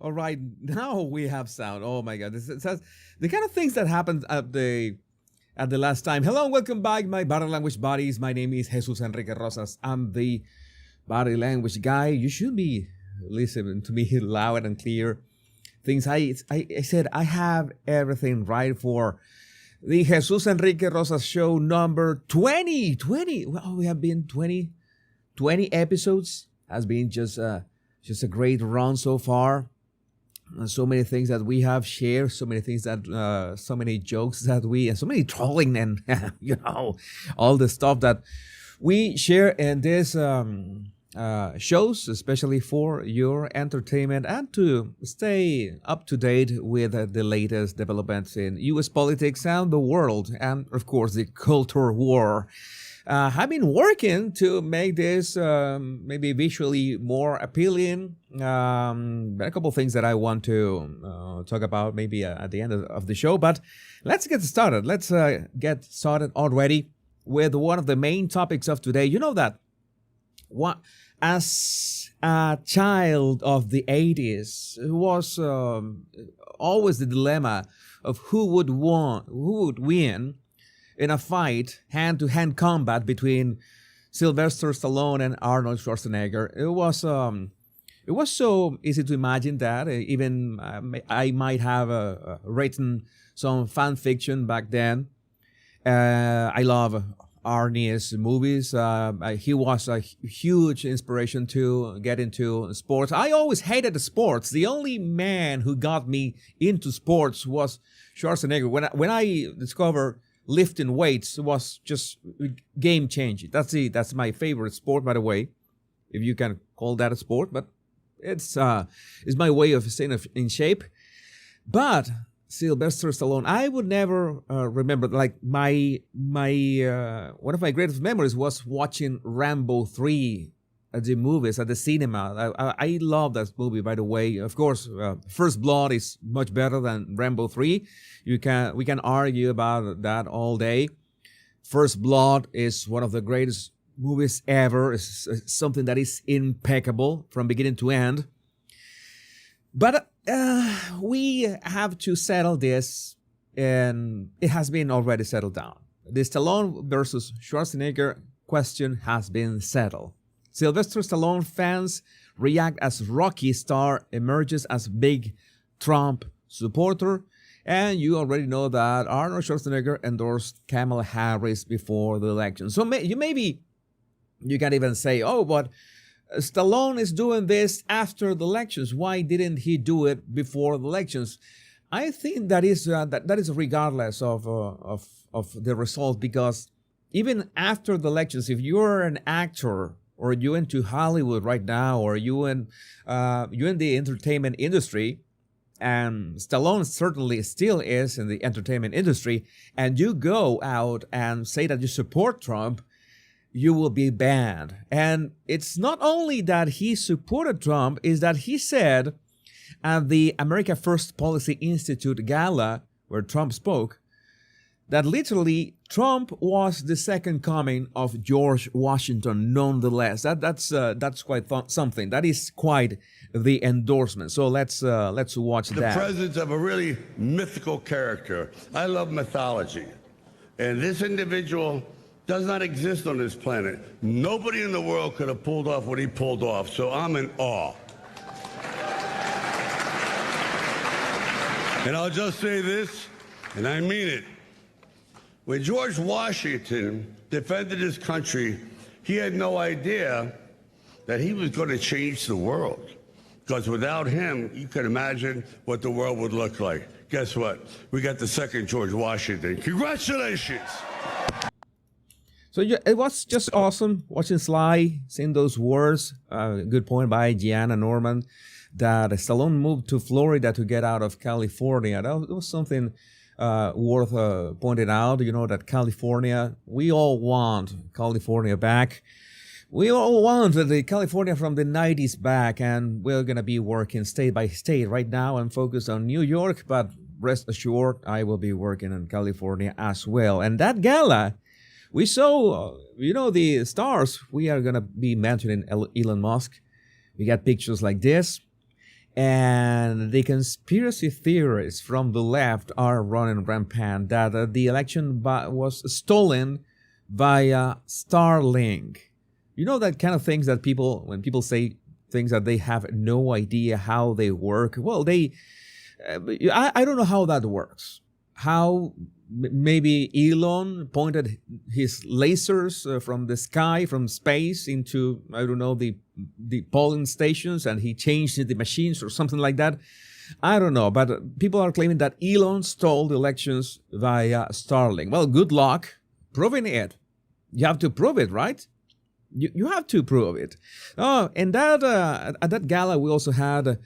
All right, now we have sound. Oh my God, that's the kind of things that happened at the last time. Hello, welcome back, my body language buddies. My name is Jesus Enrique Rosas. I'm the body language guy. You should be listening to me loud and clear. Things I said I have everything right for the Jesus Enrique Rosas show number 20. Well, we have been 20 episodes. Has been just a great run so far. So many things that we have shared, so many things that, so many jokes that and so many trolling and, all the stuff that we share in this shows, especially for your entertainment and to stay up to date with the latest developments in U.S. politics and the world, and of course the culture war. I've been working to make this maybe visually more appealing. A couple of things that I want to talk about maybe at the end of the show. But let's get started. Let's get started already with one of the main topics of today. You know that as a child of the 80s, it was always the dilemma of who would win in a fight, hand-to-hand combat between Sylvester Stallone and Arnold Schwarzenegger. It was so easy to imagine that. Even I might have written some fan fiction back then. I love Arnie's movies. He was a huge inspiration to get into sports. I always hated the sports. The only man who got me into sports was Schwarzenegger. When I discovered lifting weights, was just game changing. That's my favorite sport, by the way, if you can call that a sport. But it's my way of staying in shape. But Sylvester Stallone, I would never remember. Like my one of my greatest memories was watching Rambo 3 at the movies, at the cinema. I love that movie, by the way. Of course, First Blood is much better than Rambo 3. We can argue about that all day. First Blood is one of the greatest movies ever. It's something that is impeccable from beginning to end. But we have to settle this, and it has been already settled down. The Stallone versus Schwarzenegger question has been settled. Sylvester Stallone fans react as Rocky star emerges as big Trump supporter. And you already know that Arnold Schwarzenegger endorsed Kamala Harris before the election. So maybe you can even say, oh, but Stallone is doing this after the elections. Why didn't he do it before the elections? I think that is regardless of the result, because even after the elections, if you're an actor or you into Hollywood right now, or you in the entertainment industry, and Stallone certainly still is in the entertainment industry, and you go out and say that you support Trump, you will be banned. And it's not only that he supported Trump, is that he said at the America First Policy Institute gala where Trump spoke, that literally Trump was the second coming of George Washington nonetheless. That's quite something. That is quite the endorsement. So let's watch that. The presence of a really mythical character. I love mythology. And this individual does not exist on this planet. Nobody in the world could have pulled off what he pulled off. So I'm in awe. And I'll just say this, and I mean it. When George Washington defended his country, he had no idea that he was going to change the world. Because without him, you can imagine what the world would look like. Guess what? We got the second George Washington. Congratulations! So it was just awesome watching Sly saying those words. Good point by Gianna Norman, that Stallone moved to Florida to get out of California. That was something worth pointing out. You know, that California, we all want California back. We all want the California from the 90s back, and we're going to be working state by state. Right now I'm focused on New York, but rest assured I will be working in California as well. And that gala, we saw, the stars. We are going to be mentioning Elon Musk. We got pictures like this. And the conspiracy theories from the left are running rampant that the election was stolen via Starlink. You know that kind of things that when people say things that they have no idea how they work. Well, I don't know how that works. How maybe Elon pointed his lasers from the sky, from space into, I don't know, the polling stations, and he changed the machines or something like that. I don't know, but people are claiming that Elon stole the elections via Starlink. Well, good luck proving it. You have to prove it, right? You have to prove it. Oh, and at that gala, we also had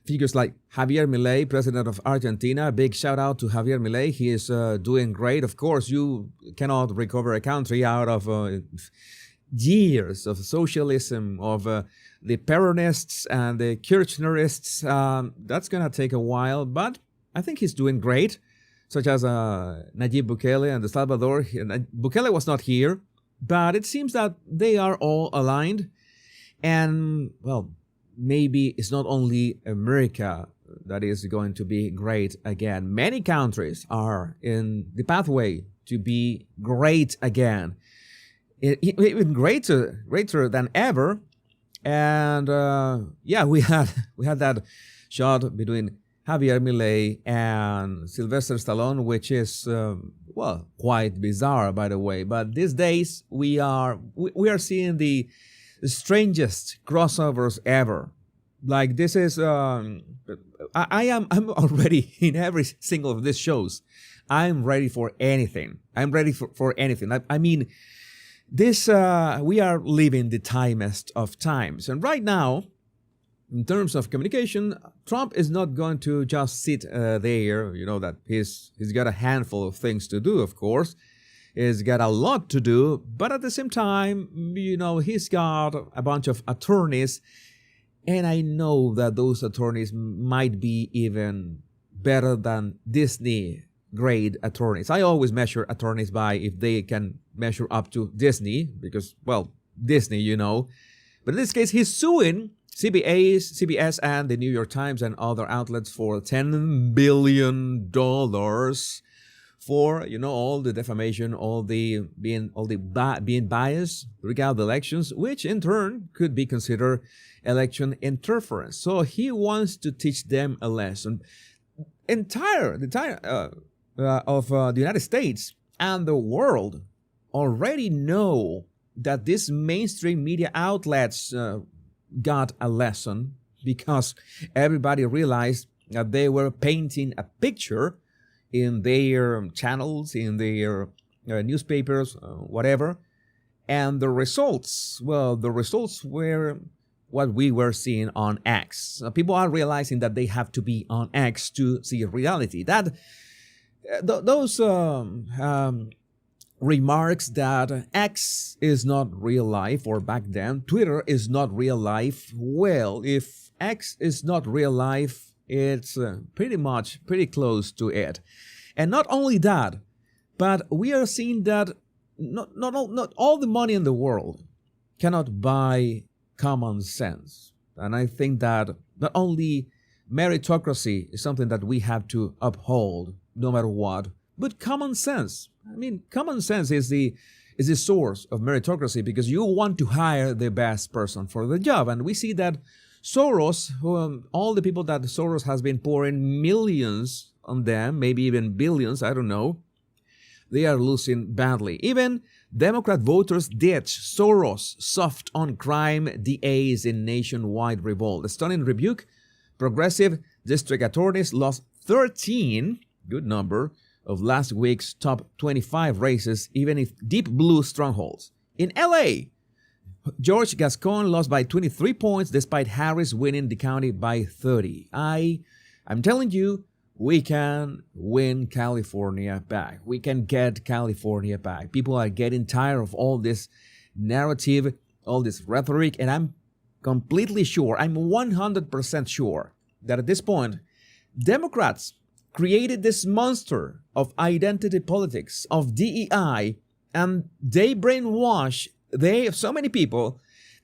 figures like Javier Milei, president of Argentina. Big shout out to Javier Milei. He is doing great. Of course, you cannot recover a country out of years of socialism, of the Peronists and the Kirchnerists. That's going to take a while, but I think he's doing great, such as Nayib Bukele and El Salvador. Bukele was not here, but it seems that they are all aligned. And, well, maybe it's not only America that is going to be great again. Many countries are in the pathway to be great again, even greater than ever. And yeah, we had that shot between Javier Milei and Sylvester Stallone, which is well, quite bizarre, by the way. But these days we are seeing the strangest crossovers ever. Like, this is I'm already in every single of these shows. I'm ready for anything. I'm ready for anything. I mean, this we are living the timest of times, and right now, in terms of communication, Trump is not going to just sit there. You know that he's got a handful of things to do. Of course, he's got a lot to do, but at the same time, you know, he's got a bunch of attorneys. And I know that those attorneys might be even better than Disney-grade attorneys. I always measure attorneys by if they can measure up to Disney, because, well, Disney, you know. But in this case, he's suing CBS and the New York Times and other outlets for $10 billion for, you know, all the defamation, all the being biased regarding the elections, which in turn could be considered election interference. So he wants to teach them a lesson. The entire of the United States and the world already know that these mainstream media outlets got a lesson, because everybody realized that they were painting a picture in their channels, in their newspapers, whatever. And the results, well, the results were what we were seeing on X. People are realizing that they have to be on X to see reality. That those remarks that X is not real life, or back then Twitter is not real life. Well, if X is not real life, it's pretty close to it. And not only that, but we are seeing that not all the money in the world cannot buy common sense. And I think that not only meritocracy is something that we have to uphold no matter what, but common sense. I mean, common sense is the source of meritocracy, because you want to hire the best person for the job. And we see that Soros, all the people that Soros has been pouring millions on them, maybe even billions, I don't know, they are losing badly. Even Democrat voters ditch Soros soft on crime DAs in nationwide revolt. A stunning rebuke. Progressive district attorneys lost 13, good number, of last week's top 25 races, even if deep blue strongholds. In LA, George Gascon lost by 23 points despite Harris winning the county by 30. I'm telling you, we can win California back. We can get California back. People are getting tired of all this narrative, all this rhetoric, and I'm completely sure, I'm 100% sure that at this point, Democrats created this monster of identity politics, of DEI, and they brainwash so many people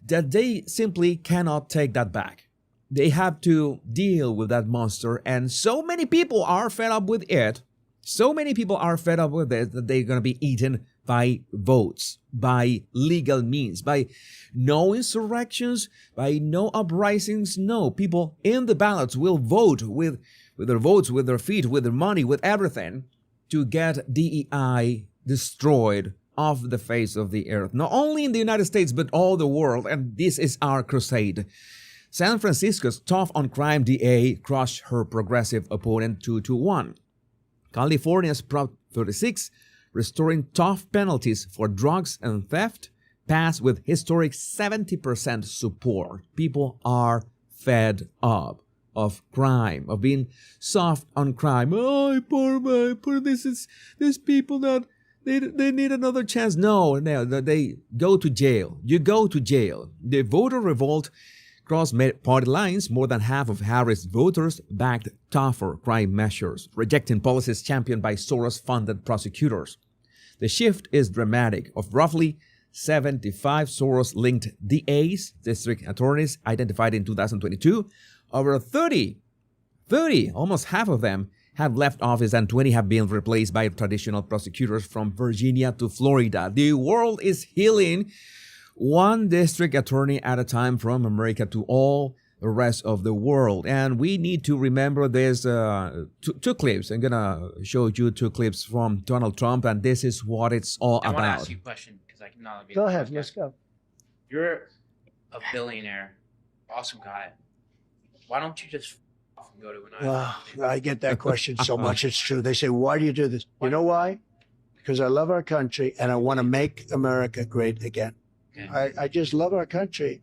that they simply cannot take that back. they have to deal with that monster, and so many people are fed up with it. So many people are fed up with it that they're going to be eaten by votes, by legal means, by no insurrections, by no uprisings. No, people in the ballots will vote with their votes, with their feet, with their money, with everything to get DEI destroyed off the face of the earth. Not only in the United States, but all the world. And this is our crusade. San Francisco's tough on crime DA crushed her progressive opponent 2-1. California's Prop 36, restoring tough penalties for drugs and theft, passed with historic 70% support. People are fed up of crime, of being soft on crime. Oh, poor these people that they need another chance. No, they go to jail. You go to jail. The voter revolt crossed party lines. More than half of Harris voters backed tougher crime measures, rejecting policies championed by Soros-funded prosecutors. The shift is dramatic. Of roughly 75 Soros-linked DAs, district attorneys, identified in 2022, over 30, almost half of them, have left office, and 20 have been replaced by traditional prosecutors from Virginia to Florida. The world is healing, one district attorney at a time, from America to all the rest of the world. And we need to remember there's two clips. I'm going to show you two clips from Donald Trump, and this is what it's all about. I want to ask you a question because I cannot be. Go ahead, let's go. You're a billionaire, awesome guy. Why don't you just go to an island? I get that question so much. It's true. They say, why do you do this? You know why? Because I love our country and I want to make America great again. Okay. I just love our country.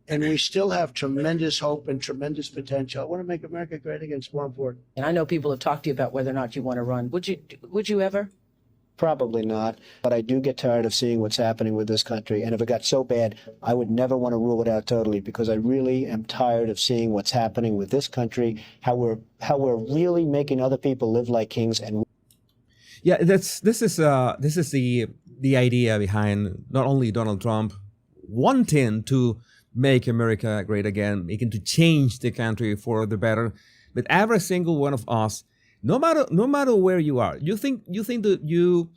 And we still have tremendous hope and tremendous potential. I want to make America great again. It's more important. And I know people have talked to you about whether or not you want to run. Would you ever? Probably not. But I do get tired of seeing what's happening with this country. And if it got so bad, I would never want to rule it out totally, because I really am tired of seeing what's happening with this country, how we're really making other people live like kings. And yeah, this is the idea behind not only Donald Trump wanting to make America great again, making to change the country for the better, but every single one of us, no matter where you are, you think that you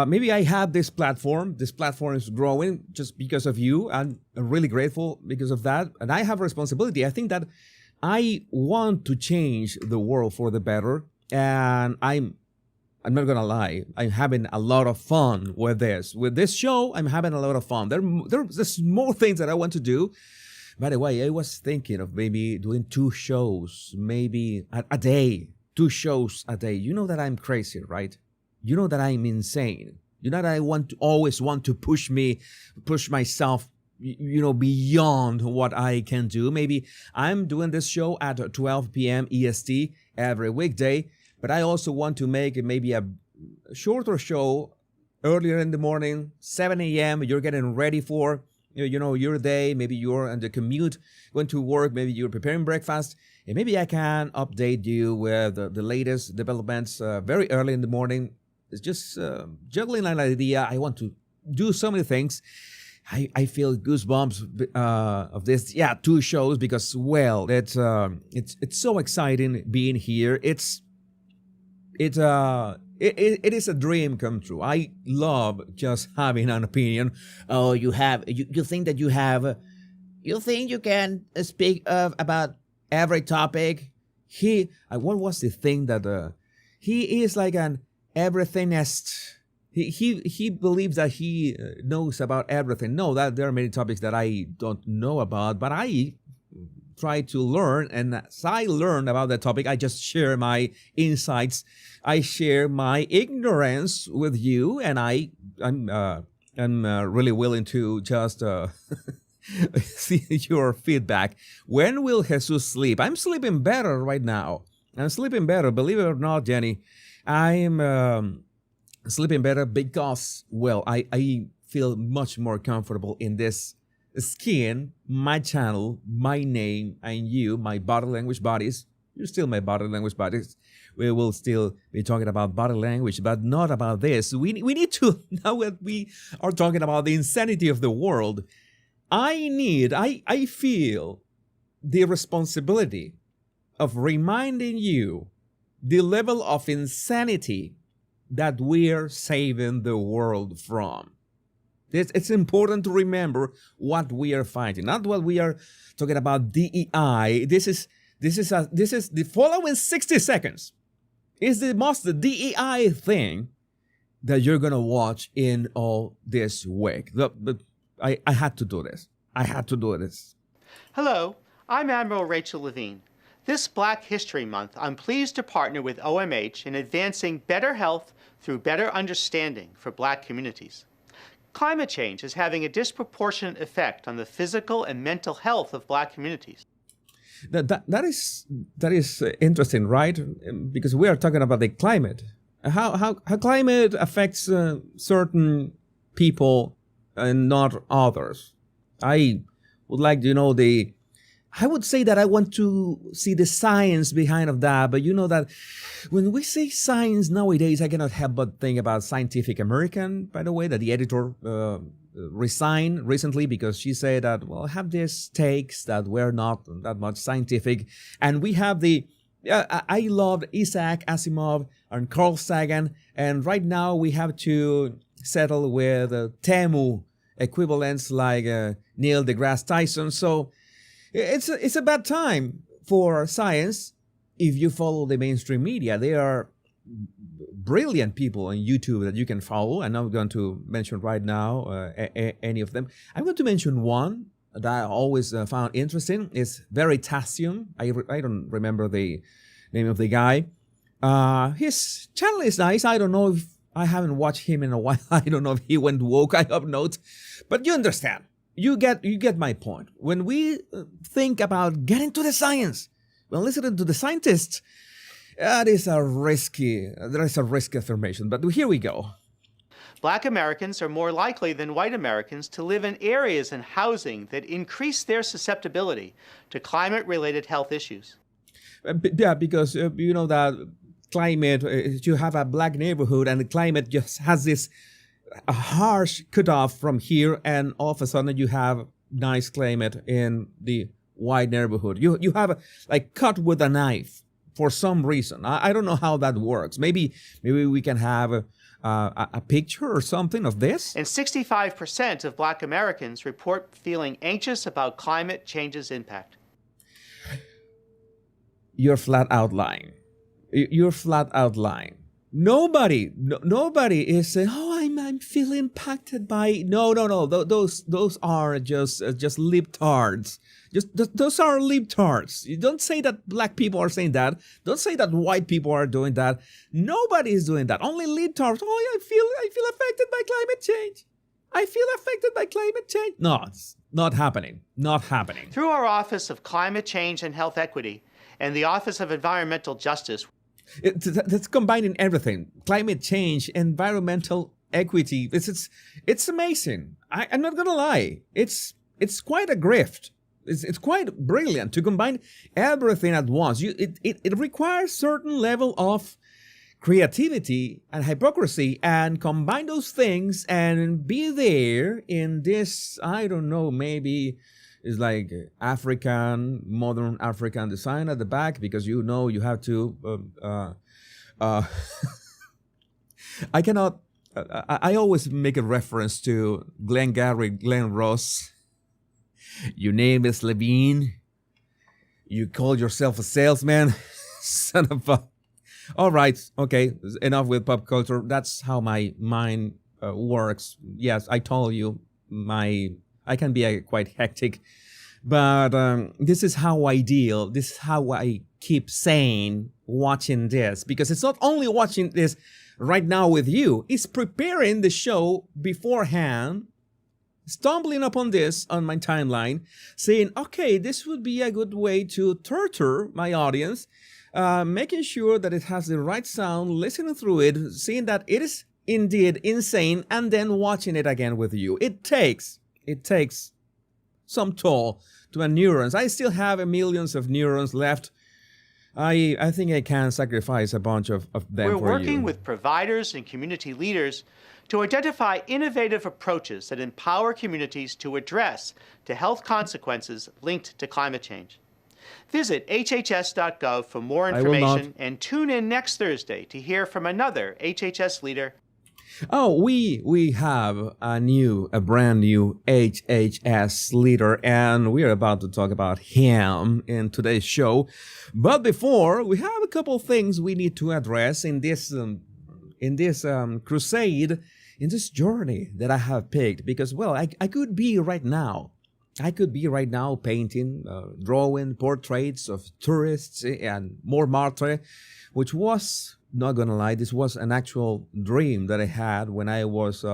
maybe I have this platform. This platform is growing just because of you. I'm really grateful because of that, and I have a responsibility. I think that I want to change the world for the better, and I'm not gonna lie. I'm having a lot of fun with this. With this show, I'm having a lot of fun. There's more things that I want to do. By the way, I was thinking of maybe doing 2 shows, maybe a day. 2 shows a day. You know that I'm crazy, right? You know that I'm insane. You know that I always want to push myself, beyond what I can do. Maybe I'm doing this show at 12 p.m. EST every weekday, but I also want to make maybe a shorter show earlier in the morning, 7 a.m. You're getting ready for your day. Maybe you're on the commute, going to work. Maybe you're preparing breakfast. And maybe I can update you with the latest developments very early in the morning. It's just juggling an idea. I want to do so many things. I feel goosebumps of this. 2 shows because, well, it's so exciting being here. It is a dream come true. I love just having an opinion. Oh, you think that you think you can speak about every topic. What was the thing that he is like an everythingist. He believes that he knows about everything. No, that there are many topics that I don't know about, but I try to learn, and as I learn about that topic, I just share my insights. I share my ignorance with you, and I'm really willing to just see your feedback. When will Jesus sleep? I'm sleeping better right now. I'm sleeping better, believe it or not, Jenny. I'm sleeping better because, well, I feel much more comfortable in this skin, my channel, my name, and you, my body language bodies. You're still my body language bodies. We will still be talking about body language, but not about this. We need to, now that we are talking about the insanity of the world, I feel the responsibility of reminding you the level of insanity that we're saving the world from. It's important to remember what we are fighting, not what we are talking about DEI. This is the following 60 seconds is the most DEI thing that you're gonna watch in all this week. But I had to do this. I had to do this. Hello, I'm Admiral Rachel Levine. This Black History Month, I'm pleased to partner with OMH in advancing better health through better understanding for Black communities. Climate change is having a disproportionate effect on the physical and mental health of Black communities. That is interesting, right? Because we are talking about the climate. How climate affects certain people and not others. I would like to know I would say that I want to see the science behind of that, but you know that when we say science nowadays, I cannot help but think about Scientific American, by the way, that the editor resigned recently because she said that, well, I have these takes that were not that much scientific. And we have I loved Isaac Asimov and Carl Sagan, and right now we have to settle with Temu equivalents like Neil deGrasse Tyson. So it's a bad time for science if you follow the mainstream media. They are brilliant people on YouTube that you can follow. I'm not going to mention right now any of them. I'm going to mention one that I always found interesting. Is Veritasium. I don't remember the name of the guy. His channel is nice. I don't know if I haven't watched him in a while. I don't know if he went woke. I have notes, but you understand. You get my point. When we think about getting to the science, when listening to the scientists, there is a risky affirmation. But here we go. Black Americans are more likely than white Americans to live in areas and housing that increase their susceptibility to climate-related health issues. Yeah, because you know that climate, you have a black neighborhood and the climate just has this a harsh cutoff from here, and all of a sudden you have nice climate in the white neighborhood. You have like cut with a knife for some reason. I don't know how that works. Maybe we can have a picture or something of this. And 65% of Black Americans report feeling anxious about climate change's impact. You're flat out lying. You're flat out lying. Nobody is saying, "Oh, I'm feeling impacted by." No. Those are just libtards. Those are libtards. You don't say that black people are saying that. Don't say that white people are doing that. Nobody is doing that. Only libtards. Oh, I feel affected by climate change. I feel affected by climate change. No, it's not happening. Not happening. Through our Office of Climate Change and Health Equity and the Office of Environmental Justice, that's combining everything: climate change, environmental equity. It's amazing. I'm not gonna lie. It's quite a grift. It's quite brilliant to combine everything at once. It requires certain level of creativity and hypocrisy, and combine those things and be there in this. I don't know. Maybe it's like modern African design at the back, because you have to. I cannot. I always make a reference to Glengarry Glen Ross. Your name is Levine. You call yourself a salesman, son of a. All right, okay, enough with pop culture. That's how my mind works. Yes, I told you I can be quite hectic, but this is how I deal. This is how I keep saying watching this, because it's not only watching this right now with you, it's preparing the show beforehand, stumbling upon this on my timeline, saying, okay, this would be a good way to torture my audience, making sure that it has the right sound, listening through it, seeing that it is indeed insane, and then watching it again with you. It takes some toll to my neurons. I still have millions of neurons left. I think I can sacrifice a bunch of them for you. We're working with providers and community leaders to identify innovative approaches that empower communities to address the health consequences linked to climate change. Visit hhs.gov for more I will not. information and tune in next Thursday to hear from another HHS leader. Oh, we have a brand new HHS leader, and we're about to talk about him in today's show. But before, we have a couple things we need to address in this crusade, in this journey that I have picked. Because, well, I could be right now painting, drawing portraits of tourists and Montmartre, which was, not gonna lie, this was an actual dream that I had when I was,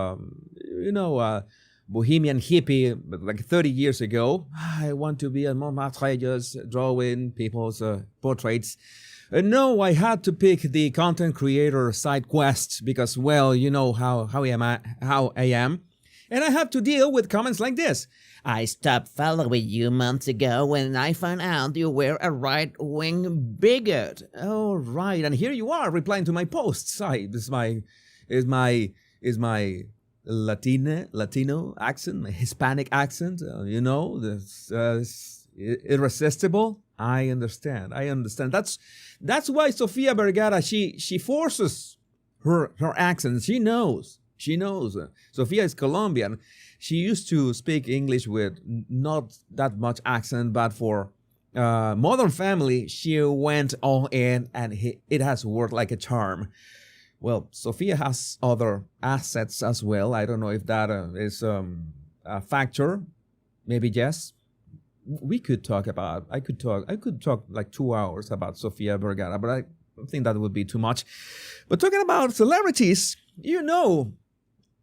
bohemian hippie, like 30 years ago. I want to be a Montmartre, just drawing people's portraits. No, I had to pick the content creator side quest because, well, you know how I am. And I have to deal with comments like this. I stopped following you months ago when I found out you were a right-wing bigot. Oh, right. And here you are replying to my posts. Is my Latino accent, my Hispanic accent, irresistible. I understand. That's why Sofia Vergara, she forces her accent. She knows. Sofia is Colombian. She used to speak English with not that much accent, but for Modern Family, she went all in, and it has worked like a charm. Well, Sofia has other assets as well. I don't know if that is a factor. Maybe yes. I could talk like 2 hours about Sofia Vergara, but I think that would be too much. But talking about celebrities,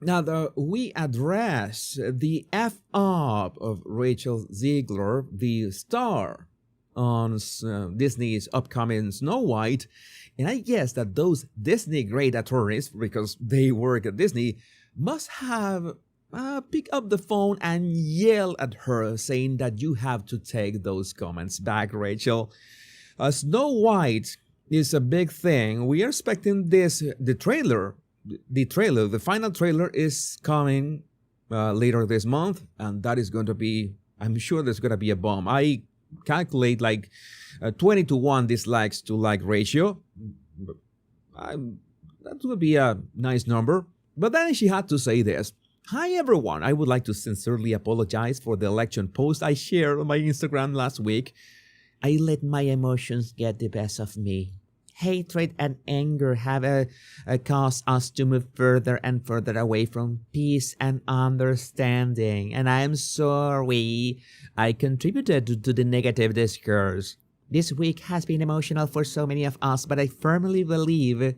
now we address the F-up of Rachel Ziegler, the star on Disney's upcoming Snow White. And I guess that those Disney grade attorneys, because they work at Disney, must have pick up the phone and yell at her, saying that you have to take those comments back, Rachel. Snow White is a big thing. We are expecting the final trailer is coming later this month, and that is going to be, I'm sure there's going to be a bomb. I calculate like 20-1 dislikes to like ratio. That would be a nice number. But then she had to say this. Hi everyone, I would like to sincerely apologize for the election post I shared on my Instagram last week. I let my emotions get the best of me. Hatred and anger have caused us to move further and further away from peace and understanding. And I'm sorry I contributed to the negative discourse. This week has been emotional for so many of us, but I firmly believe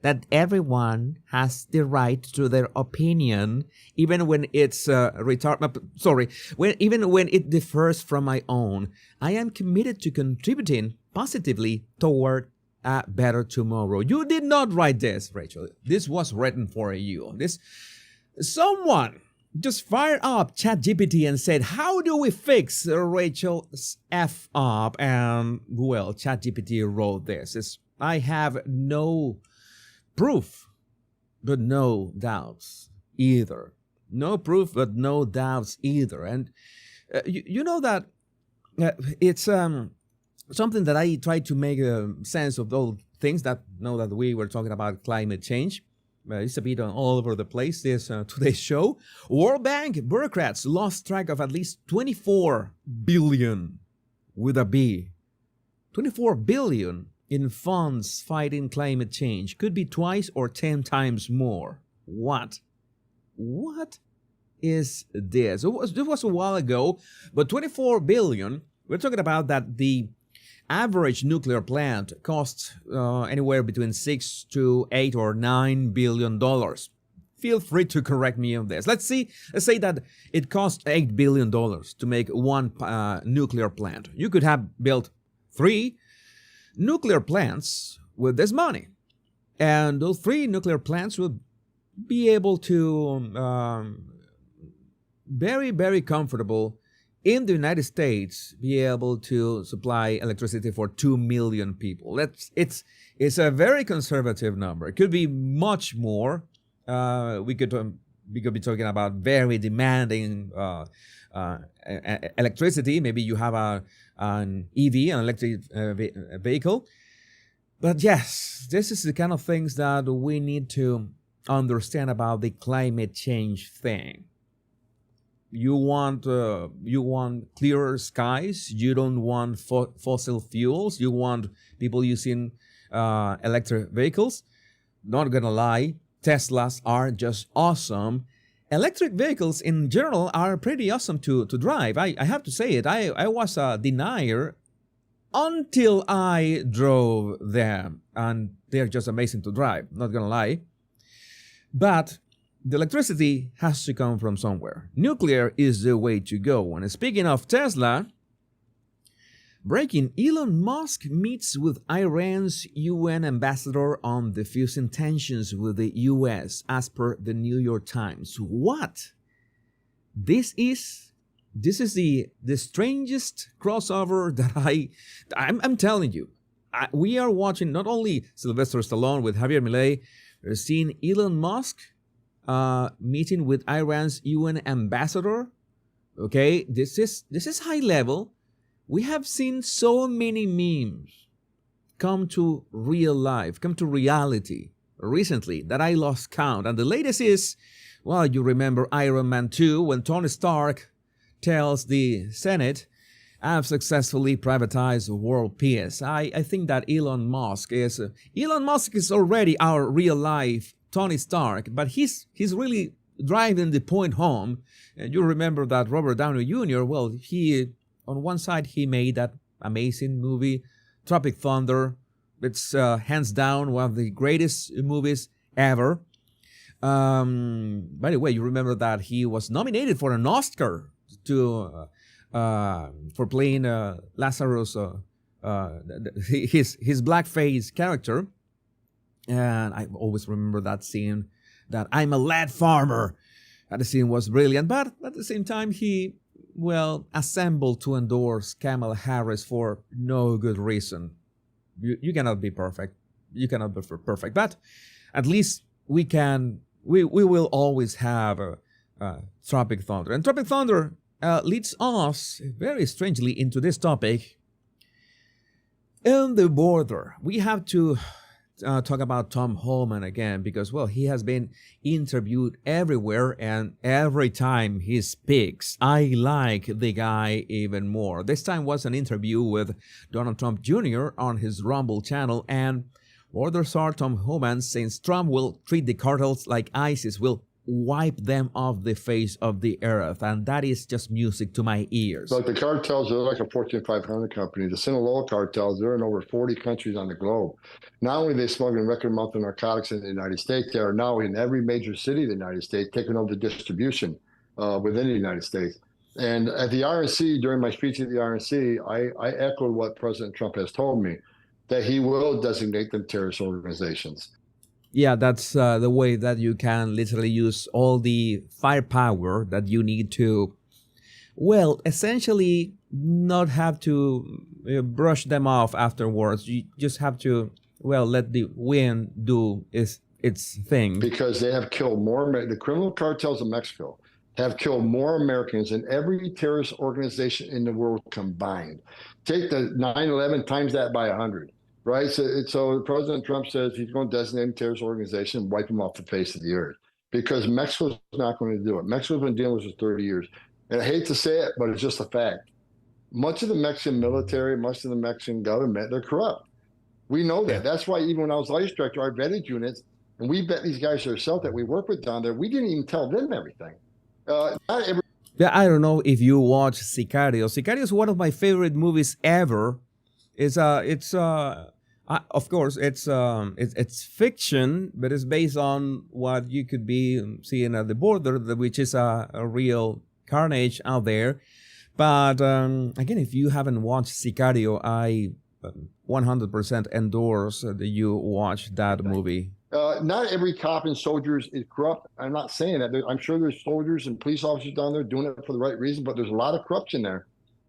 that everyone has the right to their opinion, even when it's even when it differs from my own. I am committed to contributing positively toward a better tomorrow. You did not write this, Rachel. This was written for you. Someone just fired up ChatGPT and said, how do we fix Rachel's F-up? And, well, ChatGPT wrote this. I have no proof, but no doubts either. No proof, but no doubts either. And you know that it's something that I try to make sense of those things that now that we were talking about climate change. It's a bit all over the place, today's show. World Bank bureaucrats lost track of at least 24 billion with a B. 24 billion in funds fighting climate change. Could be twice or 10 times more. What is this? It was a while ago, but 24 billion, we're talking about that the average nuclear plant costs anywhere between 6 to 8 or 9 billion dollars. Feel free to correct me on this. Let's say that it costs $8 billion to make one nuclear plant. You could have built 3 nuclear plants with this money. And those 3 nuclear plants would be able to very, very comfortable in the United States be able to supply electricity for 2 million people. It's a very conservative number. It could be much more. We could we could be talking about very demanding electricity. Maybe you have an EV, an electric vehicle. But yes, this is the kind of things that we need to understand about the climate change thing. You want clearer skies. You don't want fossil fuels. You want people using electric vehicles. Not gonna lie, Teslas are just awesome. Electric vehicles in general are pretty awesome to drive. I have to say it. I was a denier until I drove them, and they're just amazing to drive. Not gonna lie. But the electricity has to come from somewhere. Nuclear is the way to go. And speaking of Tesla, breaking, Elon Musk meets with Iran's UN ambassador on diffusing tensions with the US, as per the New York Times. What? This is the strangest crossover that I'm telling you. We are watching not only Sylvester Stallone with Javier Milei, we're seeing Elon Musk meeting with Iran's UN ambassador. Okay, this is high level. We have seen so many memes come to real life, come to reality recently that I lost count. And the latest is, well, you remember Iron Man 2 when Tony Stark tells the Senate, "I've successfully privatized world peace." I think that Elon Musk is already our real life Tony Stark, but he's really driving the point home. And you remember that Robert Downey Jr., well, he, on one side, he made that amazing movie, Tropic Thunder. It's hands down one of the greatest movies ever. By the way, you remember that he was nominated for an Oscar for playing Lazarus, his blackface character. And I always remember that scene, that "I'm a lad farmer." That scene was brilliant, but at the same time, he, well, assembled to endorse Kamala Harris for no good reason. You cannot be perfect. You cannot be perfect, but at least we will always have Tropic Thunder. And Tropic Thunder leads us very strangely into this topic. In the border, we have to talk about Tom Homan again, because, well, he has been interviewed everywhere, and every time he speaks, I like the guy even more. This time was an interview with Donald Trump Jr. on his Rumble channel, and orders are Tom Homan saying Trump will treat the cartels like ISIS, will wipe them off the face of the earth, and that is just music to my ears. Like the cartels are like a Fortune 500 company. The Sinaloa cartels, they're in over 40 countries on the globe. Not only are they smuggling record amount of narcotics in the United States, they are now in every major city of the United States, taking over the distribution within the United States. And at the RNC, during my speech at the RNC, I echoed what President Trump has told me, that he will designate them terrorist organizations. Yeah, that's the way that you can literally use all the firepower that you need to, well, essentially not have to brush them off afterwards. You just have to, well, let the wind do its thing. Because they have killed more, the criminal cartels of Mexico have killed more Americans than every terrorist organization in the world combined. Take the 9/11 times that by 100. Right, so President Trump says he's going to designate a terrorist organization and wipe them off the face of the earth, because Mexico's not going to do it. Mexico's been dealing with this for 30 years. And I hate to say it, but it's just a fact. Much of the Mexican military, much of the Mexican government, they're corrupt. We know that. That's why even when I was ICE director, I vetted units, and we bet these guys ourselves that we work with down there. We didn't even tell them everything. Yeah, I don't know if you watch Sicario. Sicario is one of my favorite movies ever. Of course, it's fiction, but it's based on what you could be seeing at the border, which is a real carnage out there. But again, if you haven't watched Sicario, I 100% endorse that you watch that movie. Not every cop and soldiers is corrupt. I'm not saying that. I'm sure there's soldiers and police officers down there doing it for the right reason, but there's a lot of corruption there.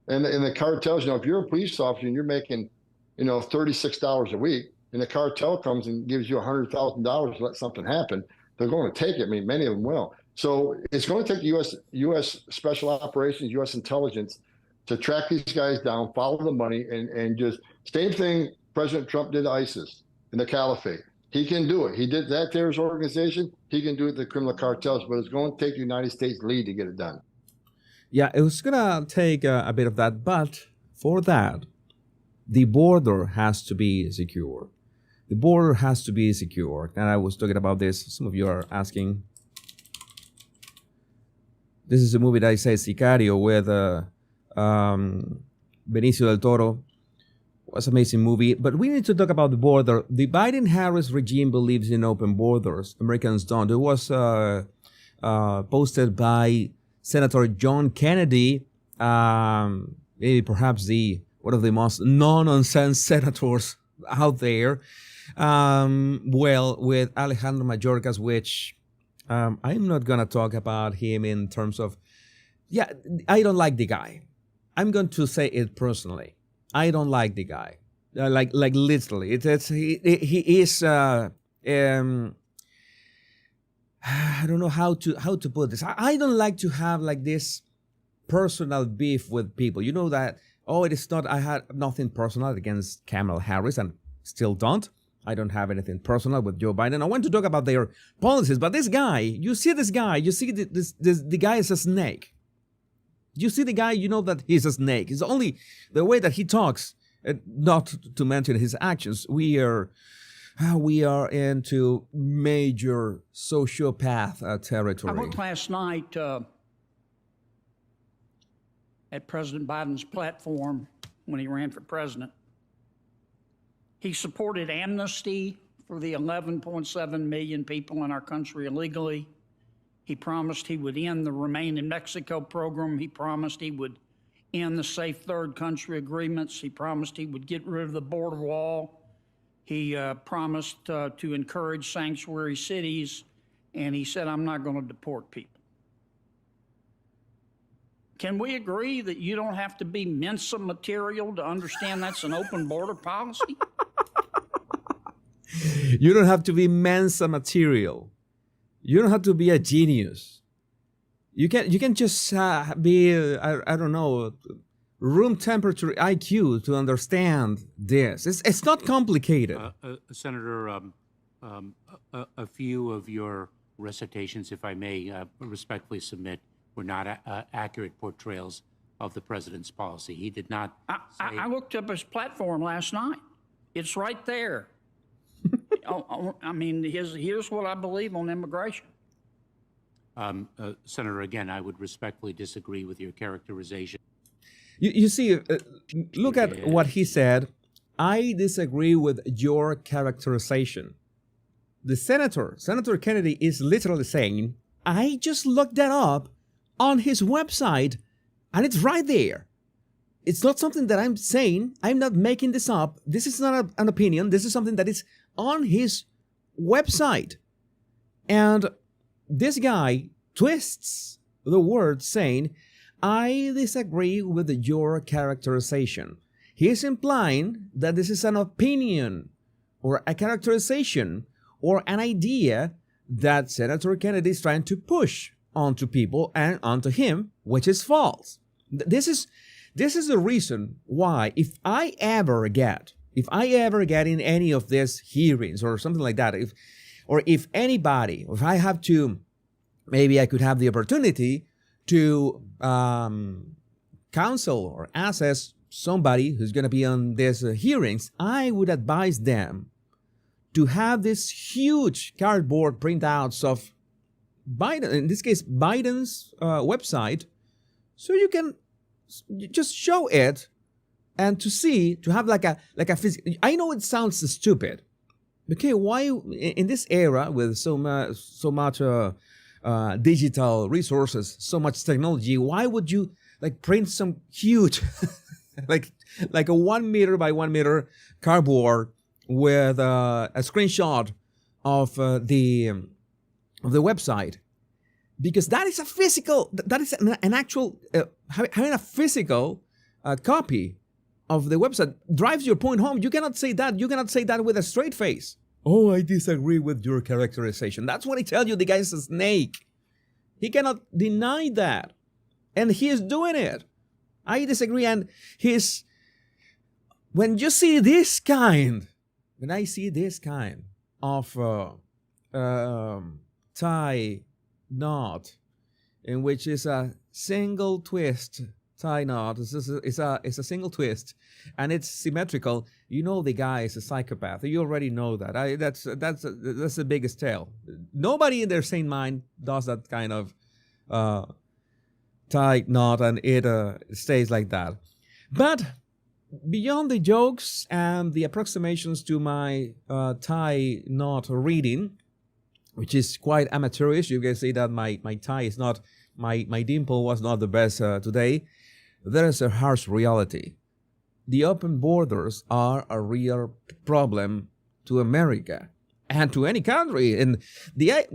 And the cartels, if you're a police officer and you're making, $36 a week, and the cartel comes and gives you $100,000 to let something happen, they're going to take it. I mean, many of them will. So it's going to take U.S. special operations, U.S. intelligence to track these guys down, follow the money, and just same thing President Trump did to ISIS in the caliphate. He can do it. He did that terrorist organization. He can do it to the criminal cartels, but it's going to take the United States lead to get it done. Yeah, it was gonna take a bit of that, but for that, the border has to be secure. The border has to be secure. And I was talking about this. Some of you are asking. This is a movie that I say Sicario with Benicio del Toro. It was an amazing movie. But we need to talk about the border. The Biden-Harris regime believes in open borders. Americans don't. It was posted by Senator John Kennedy, maybe perhaps one of the most no-nonsense senators out there. With Alejandro Mayorkas, which I'm not going to talk about him in terms of, I don't like the guy. I'm going to say it personally. I don't like the guy. Like literally. He is, I don't know how to put this. I don't like to have like this personal beef with people. You know that, it is not, I had nothing personal against Kamala Harris and still don't. I don't have anything personal with Joe Biden. I want to talk about their policies, but this guy, you see the guy is a snake. You see the guy, you know that he's a snake. It's only the way that he talks, not to mention his actions. We are into major sociopath territory. I looked last night at President Biden's platform when he ran for president. He supported amnesty for the 11.7 million people in our country illegally. He promised he would end the Remain in Mexico program. He promised he would end the safe third country agreements. He promised he would get rid of the border wall. He promised to encourage sanctuary cities. And he said, I'm not going to deport people. Can we agree that you don't have to be Mensa material to understand that's an open border policy? You don't have to be Mensa material. You don't have to be a genius. You can just be I don't know, room temperature IQ to understand this. It's not complicated. Senator, a few of your recitations, if I may respectfully submit, were not accurate portrayals of the president's policy. He did not. I looked up his platform last night. It's right there. I mean, here's what I believe on immigration. Senator, again, I would respectfully disagree with your characterization. You see, look at what he said. I disagree with your characterization. The Senator Kennedy is literally saying, I just looked that up on his website, and it's right there. It's not something that I'm saying. I'm not making this up. This is not an opinion. This is something that is on his website. And this guy twists the word saying, I disagree with your characterization. He is implying that this is an opinion or a characterization or an idea that Senator Kennedy is trying to push onto people and onto him, which is false. This is the reason why if I ever get in any of these hearings or something like that, if I have to, maybe I could have the opportunity to counsel or assess somebody who's going to be on these hearings, I would advise them to have this huge cardboard printouts of Biden, in this case, Biden's website, so you can just show it and to have like a physical. I know it sounds stupid. Okay, why in this era with so much digital resources, so much technology, why would you like print some huge like a 1 meter by 1 meter cardboard with a screenshot of the website? Because that is an actual having a physical copy of the website drives your point home. You cannot say that with a straight face. Oh, I disagree with your characterization. That's what I tell you. The guy is a snake. He cannot deny that. And he is doing it. I disagree. And when I see this kind of tie knot, in which is a single twist tie knot, it's a single twist, and it's symmetrical, the guy is a psychopath. You already know that. That's the biggest tell. Nobody in their sane mind does that kind of tie knot, and it stays like that. But beyond the jokes and the approximations to my tie knot reading, which is quite amateurish, you can see that my tie is not, my dimple was not the best today. There is a harsh reality. The open borders are a real problem to America and to any country. And I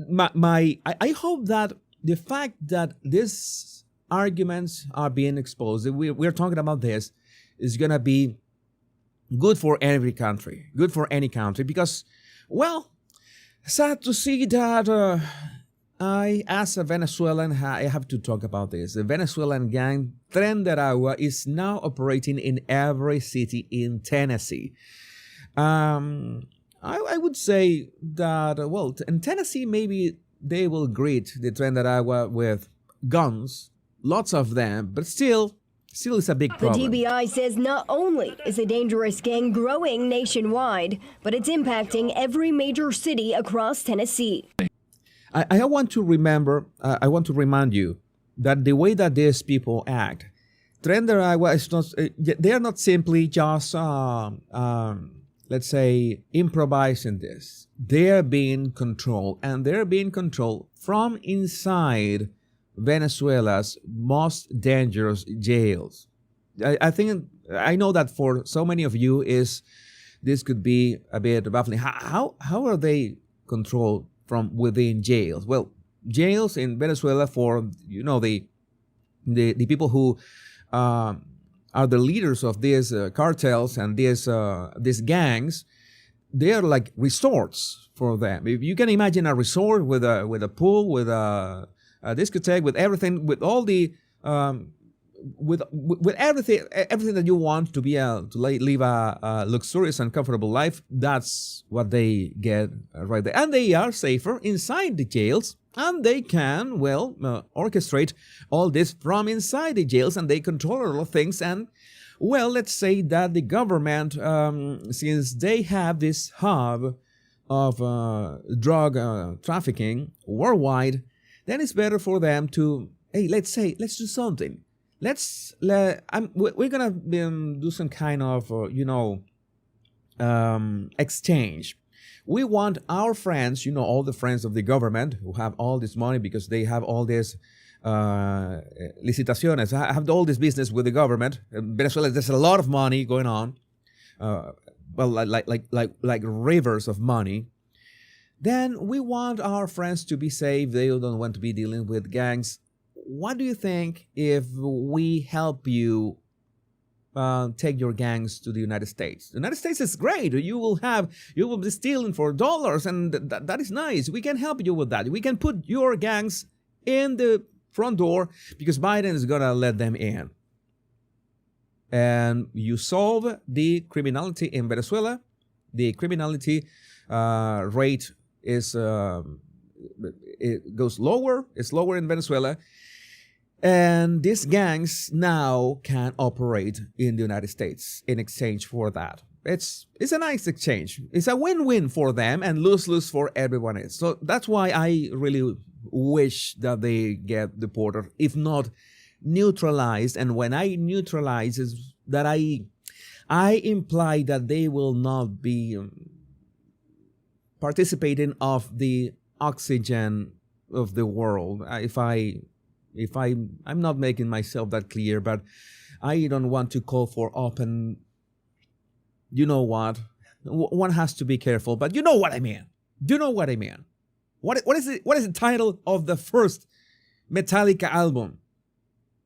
hope that the fact that these arguments are being exposed, we're talking about this, is going to be good for every country, good for any country, because, well, sad to see that I, as a Venezuelan, I have to talk about this. The Venezuelan gang, Tren de Aragua, is now operating in every city in Tennessee. I would say that, well, in Tennessee, maybe they will greet the Tren de Aragua with guns, lots of them, but still it's a big problem. The DBI says not only is a dangerous gang growing nationwide, but it's impacting every major city across Tennessee. I want to remind you that the way that these people act, Tren de Aragua is not, they are not simply just, let's say, improvising this. They're being controlled, and they're being controlled from inside Venezuela's most dangerous jails. I know that for so many of you this could be a bit baffling. How are they controlled from within jails? Well, jails in Venezuela for the people who are the leaders of these cartels and these gangs, they are like resorts for them. If you can imagine a resort with a pool, with a discotheque, with everything, with all the with everything that you want to be able to live a luxurious and comfortable life. That's what they get right there, and they are safer inside the jails, and they can orchestrate all this from inside the jails, and they control all of things. And well, let's say that the government, since they have this hub of drug trafficking worldwide, then it's better for them to, hey, let's do something. We're gonna do some kind of, exchange. We want our friends, all the friends of the government who have all this money because they have all this licitaciones, have all this business with the government. In Venezuela, there's a lot of money going on, like rivers of money. Then we want our friends to be safe. They don't want to be dealing with gangs. What do you think if we help you take your gangs to the United States? The United States is great. You will be stealing for dollars, and that is nice. We can help you with that. We can put your gangs in the front door because Biden is gonna let them in. And you solve the criminality in Venezuela. The criminality rate is it goes lower. It's lower in Venezuela, and these gangs now can operate in the United States in exchange for that. It's a nice exchange. It's a win-win for them and lose-lose for everyone else. So that's why I really wish that they get deported, if not neutralized. And when I neutralize, is that I imply that they will not be participating of the oxygen of the world. I'm not making myself that clear, but I don't want to call for open. You know what? One has to be careful, but you know what I mean. Do you know what I mean? What is the title of the first Metallica album?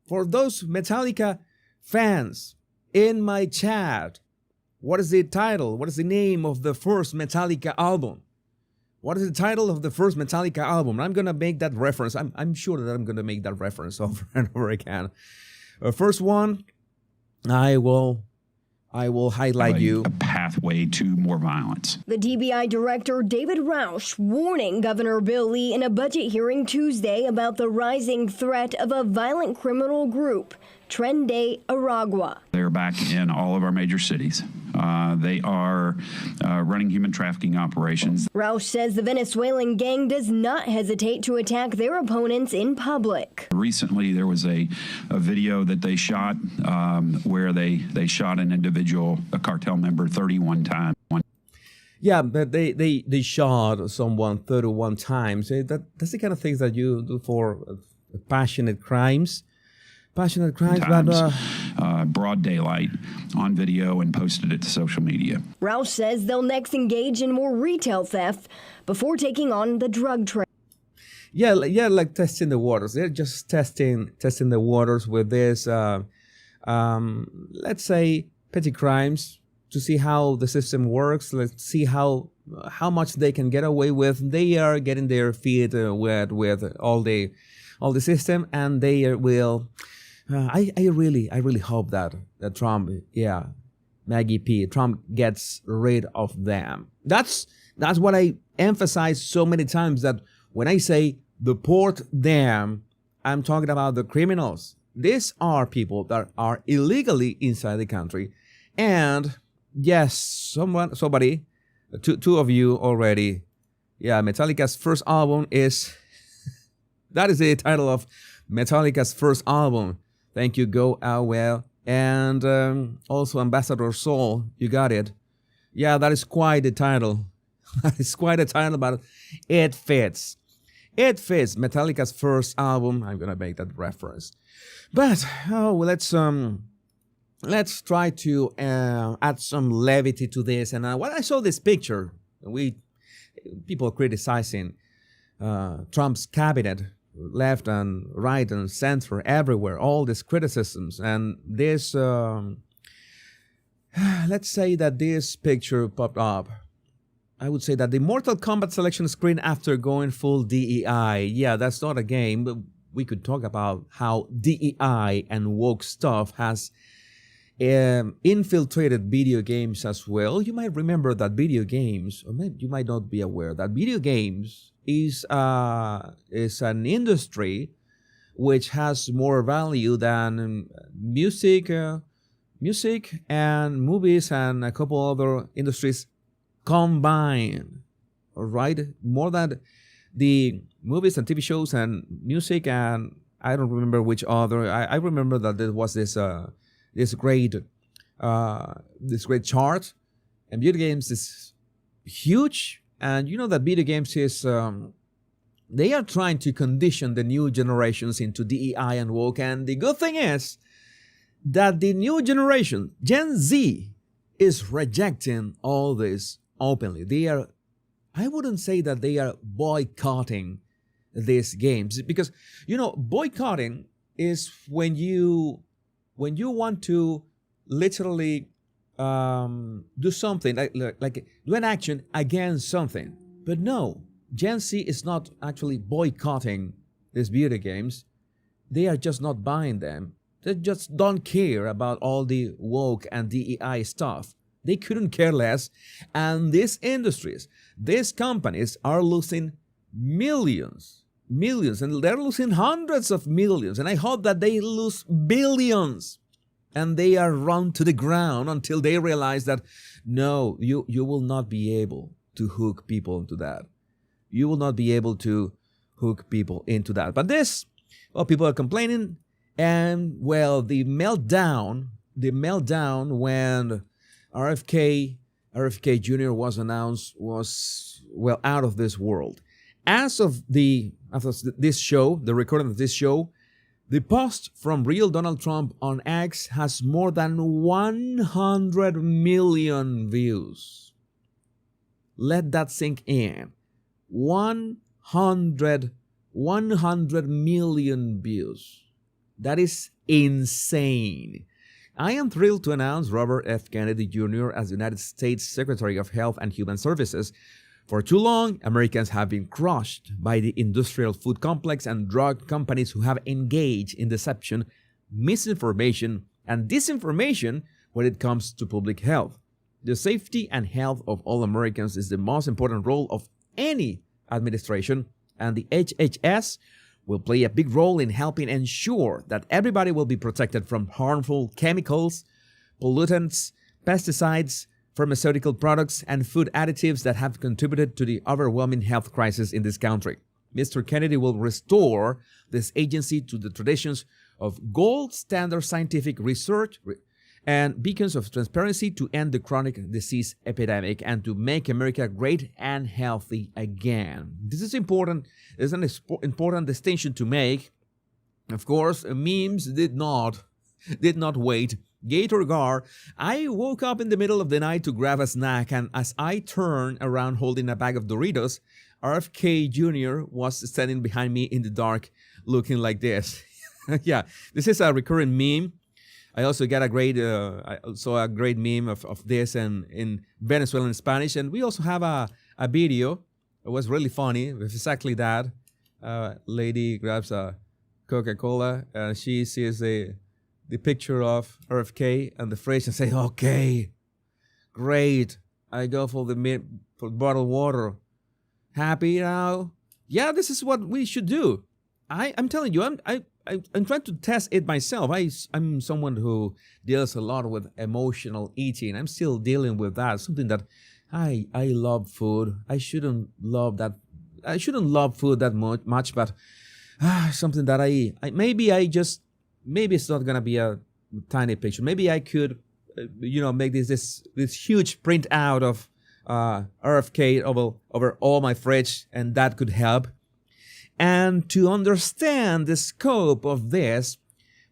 For those Metallica fans in my chat, what is the title? What is the name of the first Metallica album? What is the title of the first Metallica album? I'm going to make that reference. I'm sure that I'm going to make that reference over and over again. First one, I will highlight you. A pathway to more violence. The TBI director David Roush warning Governor Bill Lee in a budget hearing Tuesday about the rising threat of a violent criminal group, Tren de Aragua. They're back in all of our major cities. They are running human trafficking operations. Roush says the Venezuelan gang does not hesitate to attack their opponents in public. Recently, there was a video that they shot where they shot an individual, a cartel member, 31 times. Yeah, but they shot someone 31 times. That's the kind of things that you do for passionate crimes. Passionate crimes, but broad daylight on video and posted it to social media. Roush says they'll next engage in more retail theft before taking on the drug trade. Yeah, like testing the waters. They're just testing the waters with this, let's say, petty crimes to see how the system works. Let's see how much they can get away with. They are getting their feet wet with all the system, and they will. I really hope that Trump, Maggie P, Trump gets rid of them. That's what I emphasize so many times, that when I say deport them, I'm talking about the criminals. These are people that are illegally inside the country. And yes, somebody, two of you already, Metallica's first album is, that is the title of Metallica's first album. Thank you, Go Out Well. And also Ambassador Soul, you got it. Yeah, that is quite the title. That is quite a title, but it fits. It fits. Metallica's first album. I'm gonna make that reference. But let's try to add some levity to this. And when I saw this picture, people criticizing Trump's cabinet, left and right and center, everywhere, all these criticisms, and this let's say that this picture popped up. I would say that the Mortal Kombat selection screen after going full DEI. Yeah, that's not a game, but we could talk about how DEI and woke stuff has infiltrated video games as well. You might remember that video games, or maybe you might not be aware that video games is an industry which has more value than music and movies and a couple other industries combined. All right, more than the movies and TV shows and music, and I don't remember which other. I remember that there was this great chart, and video games is huge. And you know that video games is, they are trying to condition the new generations into DEI and woke. And the good thing is that the new generation, Gen Z, is rejecting all this openly. I wouldn't say that they are boycotting these games, because, boycotting is when you want to literally do something, like do an action against something. But no, Gen Z is not actually boycotting these video games. They are just not buying them. They just don't care about all the woke and DEI stuff. They couldn't care less. And these industries, these companies are losing millions, and they're losing hundreds of millions. And I hope that they lose billions. And they are run to the ground until they realize that, no, you will not be able to hook people into that. You will not be able to hook people into that. But people are complaining. And, the meltdown when RFK Jr. was announced was, out of this world. As of this show, the recording of this show, the post from real Donald Trump on X has more than 100 million views. Let that sink in. 100 million views. That is insane. I am thrilled to announce Robert F. Kennedy Jr. as United States Secretary of Health and Human Services, For too long, Americans have been crushed by the industrial food complex and drug companies who have engaged in deception, misinformation, and disinformation when it comes to public health. The safety and health of all Americans is the most important role of any administration, and the HHS will play a big role in helping ensure that everybody will be protected from harmful chemicals, pollutants, pesticides, pharmaceutical products, and food additives that have contributed to the overwhelming health crisis in this country. Mr. Kennedy will restore this agency to the traditions of gold standard scientific research and beacons of transparency to end the chronic disease epidemic and to make America great and healthy again. This is important. It's an important distinction to make. Of course, memes did not wait. Gator Gar, I woke up in the middle of the night to grab a snack, and as I turned around holding a bag of Doritos, RFK Jr. was standing behind me in the dark looking like this. Yeah, this is a recurring meme. I also got I saw a great meme of this in Venezuelan Spanish, and we also have a video. It was really funny. It was exactly that. Lady grabs a Coca-Cola, and she sees the picture of RFK and the phrase and say, "Okay, great. I go for for bottled water. Happy now? Yeah, this is what we should do." I'm telling you, I'm trying to test it myself. I'm someone who deals a lot with emotional eating. I'm still dealing with that. Something that I love food. I shouldn't love food that much, but something that maybe it's not gonna be a tiny picture. Maybe I could, make this huge print out of RFK over all my fridge, and that could help. And to understand the scope of this,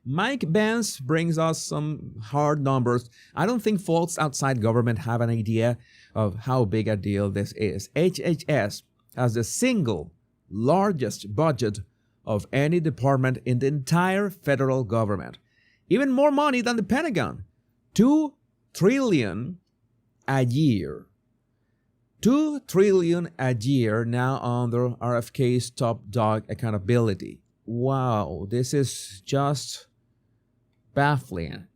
Mike Vance brings us some hard numbers. I don't think folks outside government have an idea of how big a deal this is. HHS has the single largest budget of any department in the entire federal government. Even more money than the Pentagon. $2 trillion a year. $2 trillion a year now under RFK's top dog accountability. Wow, this is just baffling.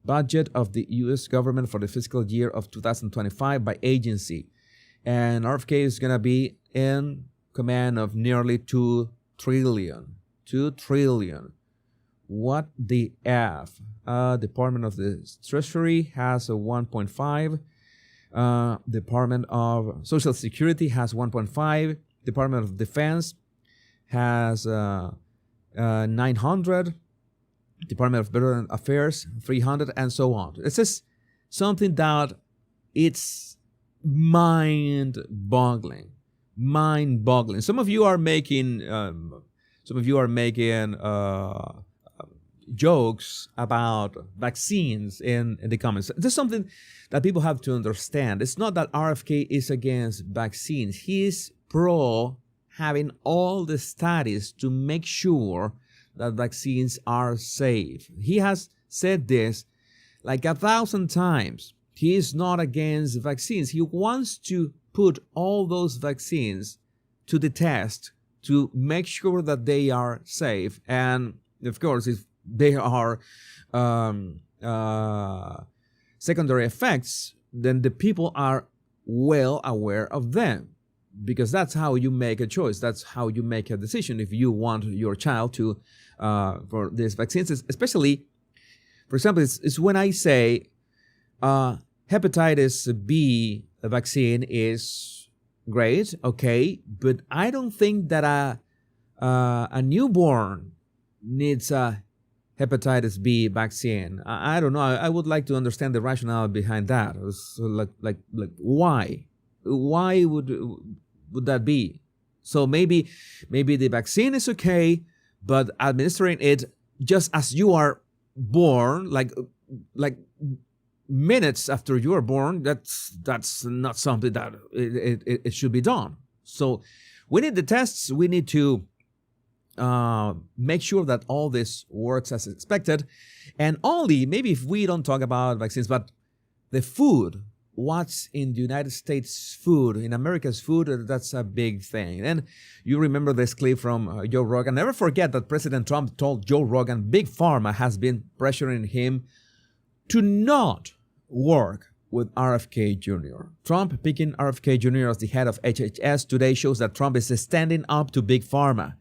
Budget of the U.S. government for the fiscal year of 2025 by agency. And RFK is going to be in command of nearly $2 trillion. $2 trillion. What the F? Department of the Treasury has a 1.5. Department of Social Security has 1.5. Department of Defense has 900. Department of Veteran Affairs 300, and so on. This is something that it's mind-boggling. Mind-boggling. Some of you are making jokes about vaccines in the comments. This is something that people have to understand. It's not that RFK is against vaccines. He is pro having all the studies to make sure that vaccines are safe. He has said this like 1,000 times. He is not against vaccines. He wants to put all those vaccines to the test to make sure that they are safe. And of course, if they are secondary effects, then the people are well aware of them, because that's how you make a choice. That's how you make a decision if you want your child to for these vaccines. Especially, for example, it's when I say hepatitis B vaccine is great, okay, but I don't think that a newborn needs a hepatitis B vaccine. I don't know. I would like to understand the rationale behind that. So like why? Why would that be? So maybe the vaccine is okay, but administering it just as you are born, like minutes after you are born, that's not something that it should be done. So we need the tests. We need to make sure that all this works as expected. And only maybe if we don't talk about vaccines, but the food what's in the United States food, in America's food, that's a big thing. And you remember this clip from Joe Rogan. Never forget that President Trump told Joe Rogan Big Pharma has been pressuring him to not work with RFK Jr. Trump picking RFK Jr. as the head of HHS today shows that Trump is standing up to Big Pharma.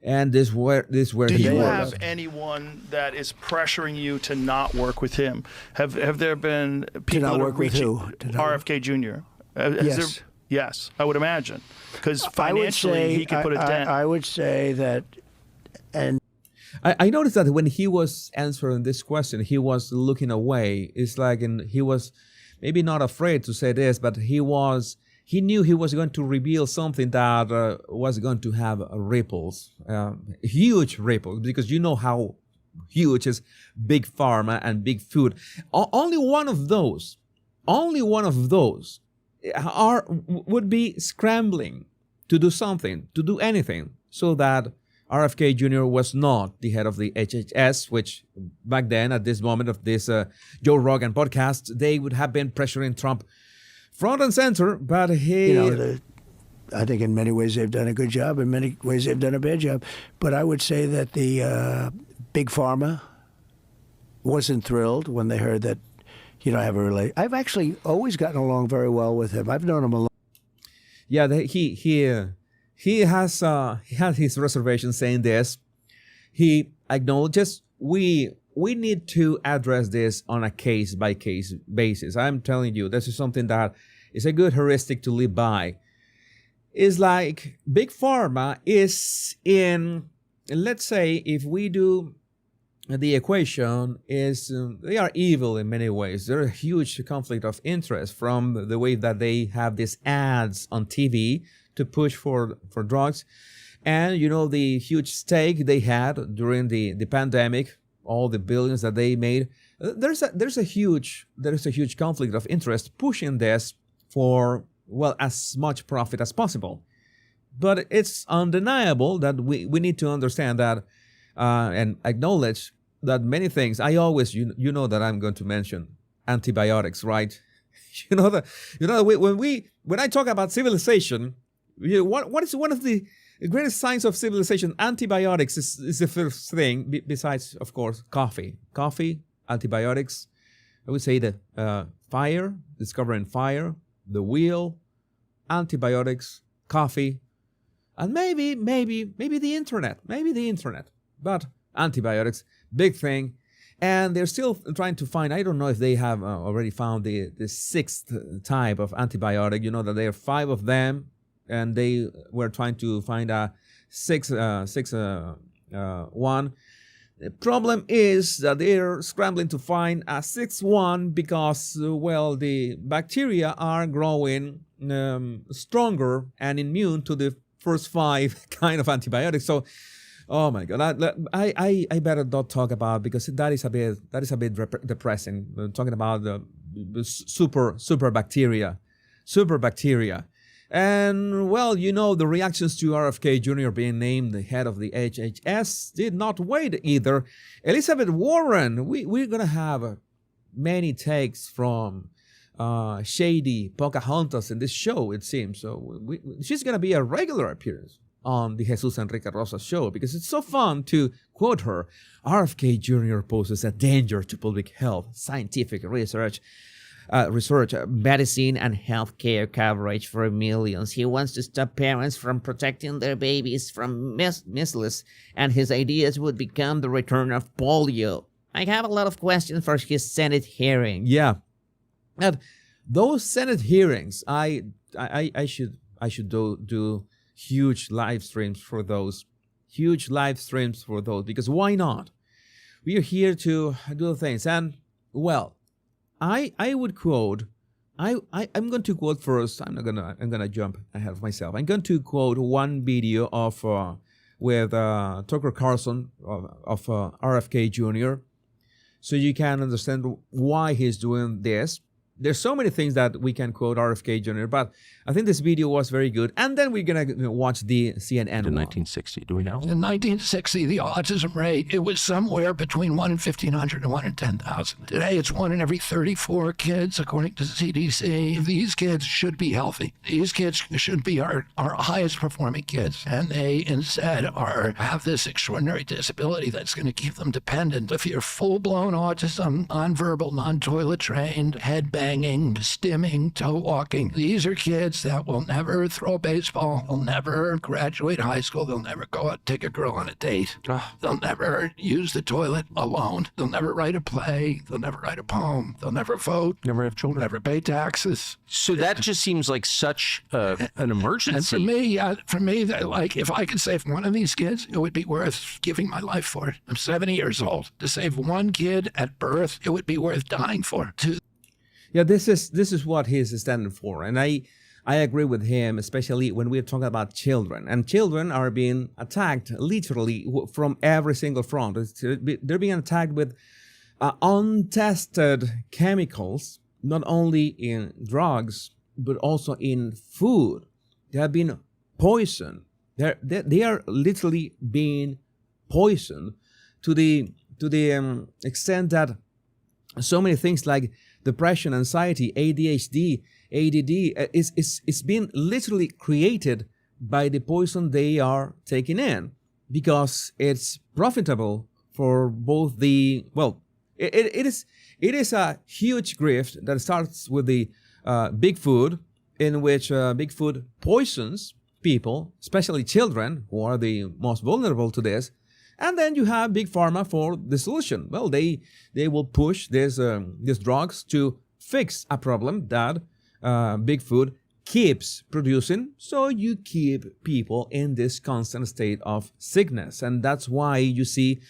And this where Do he you was. have anyone that is pressuring you to not work with him? Have there been people not that are work with reaching who? RFK Jr.? Yes. Yes, I would imagine, because I would financially say, he could put a dent. I would say that, and I noticed that when he was answering this question, he was looking away. It's like, he was maybe not afraid to say this, but he knew he was going to reveal something that was going to have ripples, huge ripples, because you know how huge is Big Pharma and Big Food. Only one of those would be scrambling to do something, to do anything, so that RFK Jr. was not the head of the HHS, which back then, at this moment of this Joe Rogan podcast, they would have been pressuring Trump front and center, but he... I think in many ways they've done a good job. In many ways they've done a bad job. But I would say that the Big Pharma wasn't thrilled when they heard that, I have a relation. I've actually always gotten along very well with him. I've known him a long. Yeah, he has his reservations saying this. He acknowledges we need to address this on a case-by-case basis. I'm telling you, this is something that is a good heuristic to live by. It's like Big Pharma is in, let's say, if we do the equation, they are evil in many ways. There's a huge conflict of interest from the way that they have these ads on TV to push for drugs. And, the huge stake they had during the pandemic, all the billions that they made. There's a huge conflict of interest pushing this for, as much profit as possible. But it's undeniable that we need to understand that and acknowledge that many things. I always, you know that I'm going to mention antibiotics, right? When I talk about civilization, what is one of the greatest signs of civilization? Antibiotics is the first thing, besides, of course, coffee. Coffee, antibiotics. I would say the fire, discovering fire, the wheel, antibiotics, coffee, and maybe the internet. But antibiotics, big thing. And they're still trying to find, I don't know if they have already found the sixth type of antibiotic. You know that there are 5 of them, and they were trying to find a sixth one. The problem is that they're scrambling to find a 6th one because, the bacteria are growing stronger and immune to the first 5 kind of antibiotics. So, oh my God, I better not talk about, because that is a bit depressing. We're talking about the super bacteria. And, the reactions to RFK Jr. being named the head of the HHS did not wait either. Elizabeth Warren, we're going to have many takes from shady Pocahontas in this show, it seems. So she's going to be a regular appearance on the Jesus Enrique Rosa show, because it's so fun to quote her. RFK Jr. poses a danger to public health, scientific research, medicine, and healthcare coverage for millions. He wants to stop parents from protecting their babies from measles, and his ideas would become the return of polio. I have a lot of questions for his Senate hearing. Yeah, and those Senate hearings, I should do huge live streams for those. Because why not? We are here to do things, and I would quote. I'm going to quote first. I'm gonna jump ahead of myself. I'm going to quote one video of with Tucker Carlson of RFK Jr. so you can understand why he's doing this. there's so many things that we can quote RFK Jr., but I think this video was very good. And then we're going to watch the CNN In one. 1960, do we know? In 1960, the autism rate, it was somewhere between 1 in 1,500 and 1 in 10,000. Today, it's 1 in every 34 kids, according to the CDC. These kids should be healthy. These kids should be our highest performing kids. And they instead have this extraordinary disability that's going to keep them dependent. If you're full-blown autism, nonverbal, non-toilet trained, head banging, stimming, toe walking, these are kids that will never throw a baseball, will never graduate high school, they'll never go out and take a girl on a date. They'll never use the toilet alone. They'll never write a play. They'll never write a poem. They'll never vote. Never have children. Never pay taxes. So that just seems like such an emergency. And for me, like, if I could save one of these kids, it would be worth giving my life for it. I'm 70 years old. To save one kid at birth, it would be worth dying for. Yeah, this is what he's standing for. And I agree with him, especially when we're talking about children. And children are being attacked literally from every single front. They're being attacked with untested chemicals, not only in drugs, but also in food. They have been poisoned. They are literally being poisoned to the extent that so many things like depression, anxiety, ADHD, ADD is being literally created by the poison they are taking in, because it's profitable for both the, well, it is a huge grift that starts with the big food, in which big food poisons people, especially children, who are the most vulnerable to this. And then you have Big Pharma for the solution. Well, they will push these drugs to fix a problem that big food keeps producing, so you keep people in this constant state of sickness. And that's why you see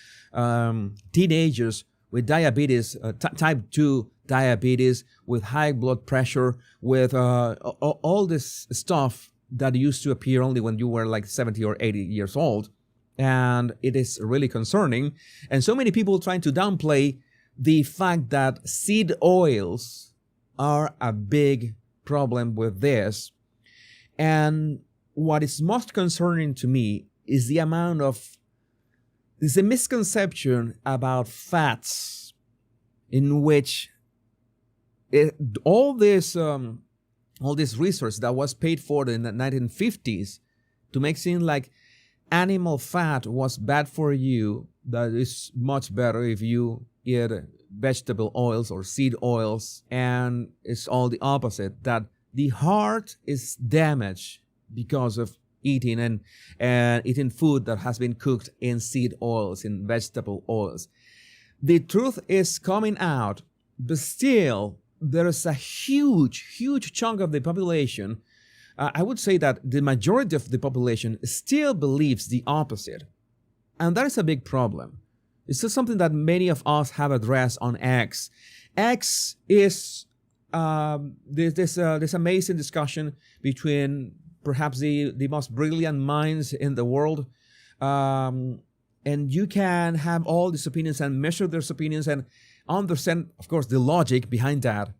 teenagers with diabetes, type 2 diabetes, with high blood pressure, with all this stuff that used to appear only when you were like 70 or 80 years old. And it is really concerning. And so many people trying to downplay the fact that seed oils are a big problem with this. And what is most concerning to me is the amount of, there's a misconception about fats, in which all this research that was paid for in the 1950s to make it seem like animal fat was bad for you, that is much better if you eat vegetable oils or seed oils. And it's all the opposite, that the heart is damaged because of eating and eating food that has been cooked in seed oils, in vegetable oils. The truth is coming out, but still there is a huge chunk of the population. I would say that the majority of the population still believes the opposite. And that is a big problem. It's just something that many of us have addressed on X. X is this amazing discussion between perhaps the most brilliant minds in the world. And you can have all these opinions and measure those opinions and understand, of course, the logic behind that.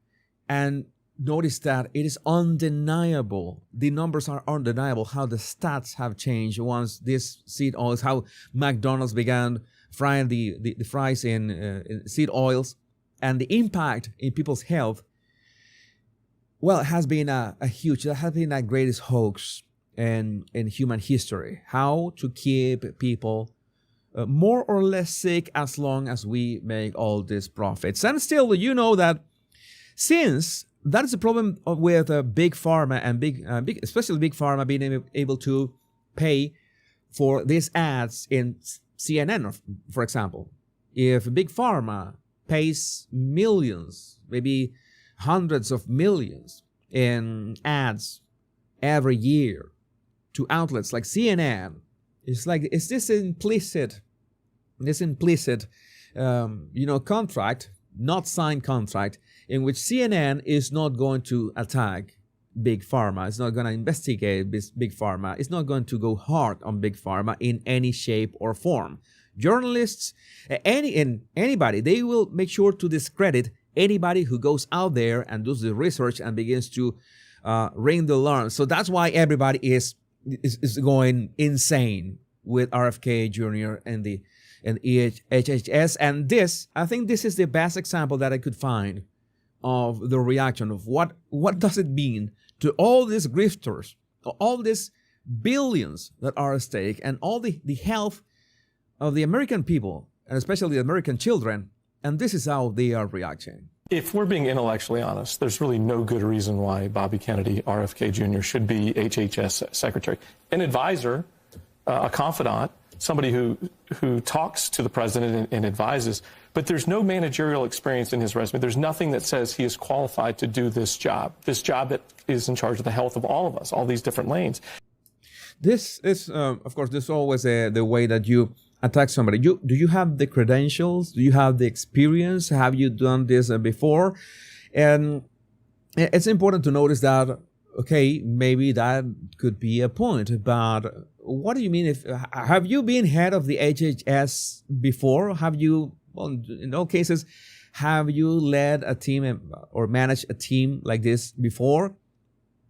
And notice that it is undeniable. The numbers are undeniable, how the stats have changed once this seed oils, how McDonald's began frying the fries in seed oils, and the impact in people's health. Well, it has been a greatest hoax in human history. How to keep people more or less sick as long as we make all these profits. And still, you know that since that is the problem with Big Pharma and especially Big Pharma being able to pay for these ads in CNN, for example. If Big Pharma pays millions, maybe hundreds of millions in ads every year to outlets like CNN, it's this implicit contract, not signed contract, in which CNN is not going to attack Big Pharma. It's not going to investigate Big Pharma. It's not going to go hard on Big Pharma in any shape or form. Journalists, anybody, they will make sure to discredit anybody who goes out there and does the research and begins to ring the alarm. So that's why everybody is going insane with RFK Jr. and the HHS. And this, I think this is the best example that I could find of the reaction of what does it mean to all these grifters, all these billions that are at stake, and all the health of the American people, and especially the American children. And this is how they are reacting. If we're being intellectually honest, there's really no good reason why Bobby Kennedy, RFK Jr., should be HHS secretary. An advisor, a confidant, somebody who talks to the president and advises, but there's no managerial experience in his resume. There's nothing that says he is qualified to do this job that is in charge of the health of all of us, all these different lanes. This is, of course, this is always the way that you attack somebody. Do you have the credentials? Do you have the experience? Have you done this before? And it's important to notice that, okay, maybe that could be a point, but what do you mean have you been head of the HHS before? Have you, well, in all cases, have you led a team or managed a team like this before?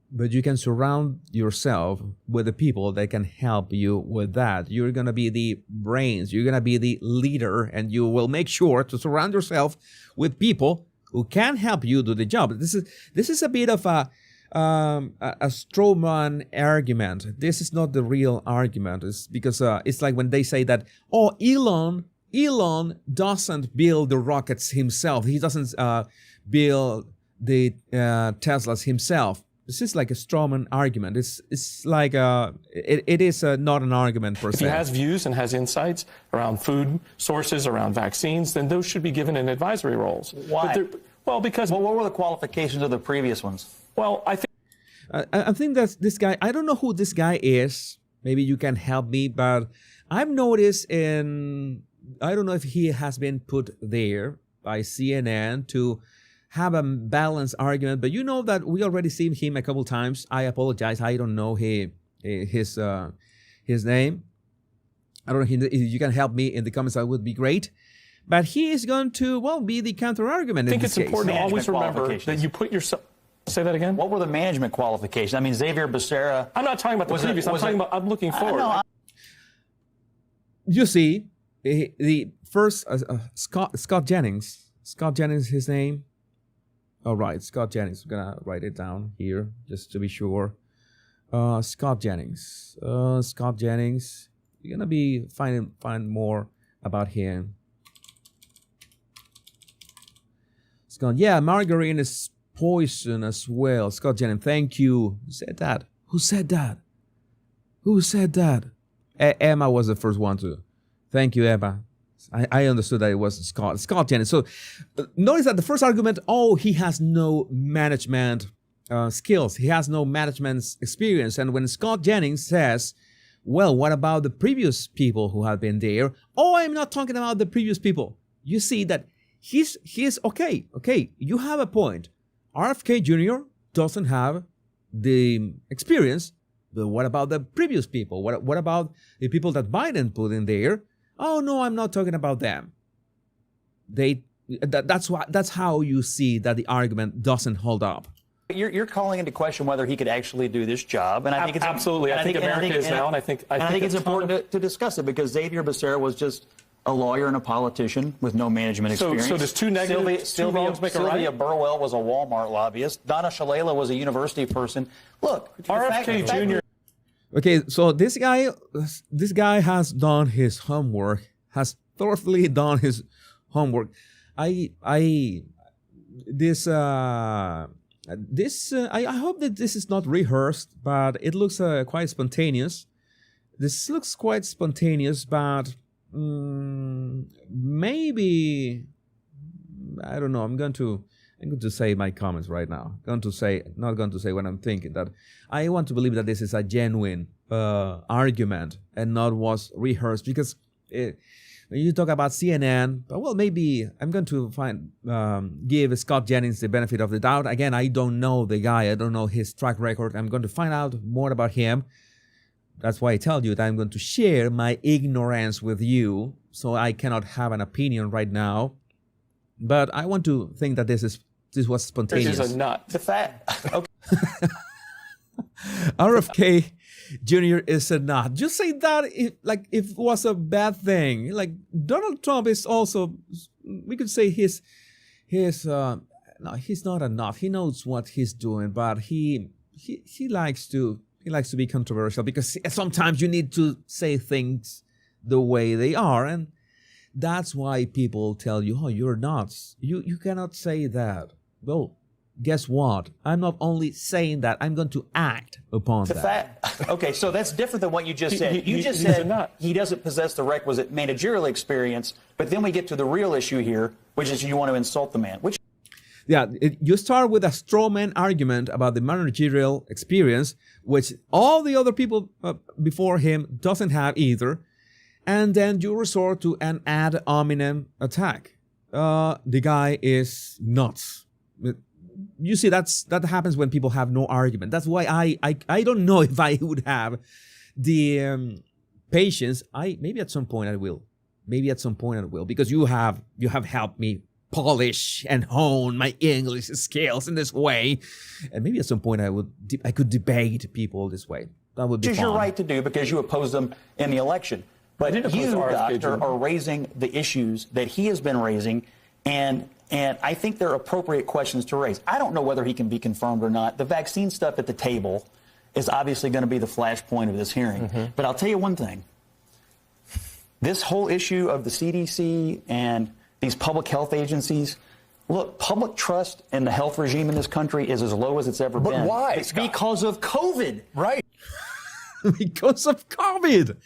But you can surround yourself with the people that can help you with that. You're going to be the brains. You're going to be the leader, and you will make sure to surround yourself with people who can help you do the job. This is a bit of a straw man argument. This is not the real argument. It's because it's like when they say that, oh, Elon doesn't build the rockets himself. He doesn't build the Teslas himself. This is like a strawman argument. It's like it is not an argument per se. If he has views and has insights around food sources, around vaccines, then those should be given in advisory roles. Why? Well, because what were the qualifications of the previous ones? Well, I think that this guy. I don't know who this guy is. Maybe you can help me, but I've noticed I don't know if he has been put there by CNN to have a balanced argument, but you know that we already seen him a couple times. I apologize, I don't know his name. I don't know if you can help me in the comments. That would be great. But he is going to, well, be the counter argument. I think it's important to always remember that you put yourself. Say that again. What were the management qualifications? I mean, Xavier Becerra. I'm not talking about the previous. I'm looking forward. You see, the first Scott Jennings. Scott Jennings, his name. All right, Scott Jennings. I'm gonna write it down here just to be sure. Scott Jennings. Scott Jennings. You're gonna be find more about him. Scott. Yeah, margarine is poison as well. Scott Jennings. Thank you. Who said that? Who said that? Who said that? Emma was the first one to. Thank you, Emma. I understood that it was Scott Jennings. So notice that the first argument, oh, he has no management skills. He has no management experience. And when Scott Jennings says, well, what about the previous people who have been there? Oh, I'm not talking about the previous people. You see that he's okay. Okay, you have a point. RFK Jr. doesn't have the experience, but what about the previous people? What about the people that Biden put in there? Oh no, I'm not talking about them. That's how you see that the argument doesn't hold up. You're calling into question whether he could actually do this job, and I think it's absolutely. I think America is now, and I think it's important to discuss it because Xavier Becerra was just a lawyer and a politician with no management experience. So does two wrongs make a right? Sylvia Burwell was a Walmart lobbyist. Donna Shalala was a university person. Look, RFK Jr. Okay, so this guy has done his homework, has thoroughly done his homework. I hope that this is not rehearsed, but it looks quite spontaneous. This looks quite spontaneous, but maybe I don't know. I'm going to say my comments right now. Not going to say what I'm thinking. That I want to believe that this is a genuine argument and not was rehearsed. Because when you talk about CNN, well, maybe I'm going to give Scott Jennings the benefit of the doubt. Again, I don't know the guy. I don't know his track record. I'm going to find out more about him. That's why I tell you that I'm going to share my ignorance with you, so I cannot have an opinion right now. But I want to think that this was spontaneous. This is a nut. The fact. Okay. RFK Jr. is a nut. Just say that if it was a bad thing. Like Donald Trump is also, we could say no, he's not a nut. He knows what he's doing, but he likes to be controversial because sometimes you need to say things the way they are, and that's why people tell you, "Oh, you're nuts. You cannot say that." Well, guess what? I'm not only saying that, I'm going to act upon that. Okay, so that's different than what you just said. You just said he doesn't possess the requisite managerial experience, but then we get to the real issue here, which is you want to insult the man. You start with a straw man argument about the managerial experience, which all the other people before him doesn't have either, and then you resort to an ad hominem attack. The guy is nuts. You see, that happens when people have no argument. That's why I don't know if I would have the patience. Maybe at some point I will. Because you have helped me polish and hone my English skills in this way, and maybe at some point I could debate people this way. That would be fun. Which is your right to do because you opposed them in the election. But you, Doctor, are raising the issues that he has been raising, and I think they're appropriate questions to raise. I don't know whether he can be confirmed or not. The vaccine stuff at the table is obviously going to be the flashpoint of this hearing. Mm-hmm. But I'll tell you one thing. This whole issue of the CDC and these public health agencies, look, public trust in the health regime in this country is as low as it's ever been. But why? It's because of COVID. Right. Because of COVID.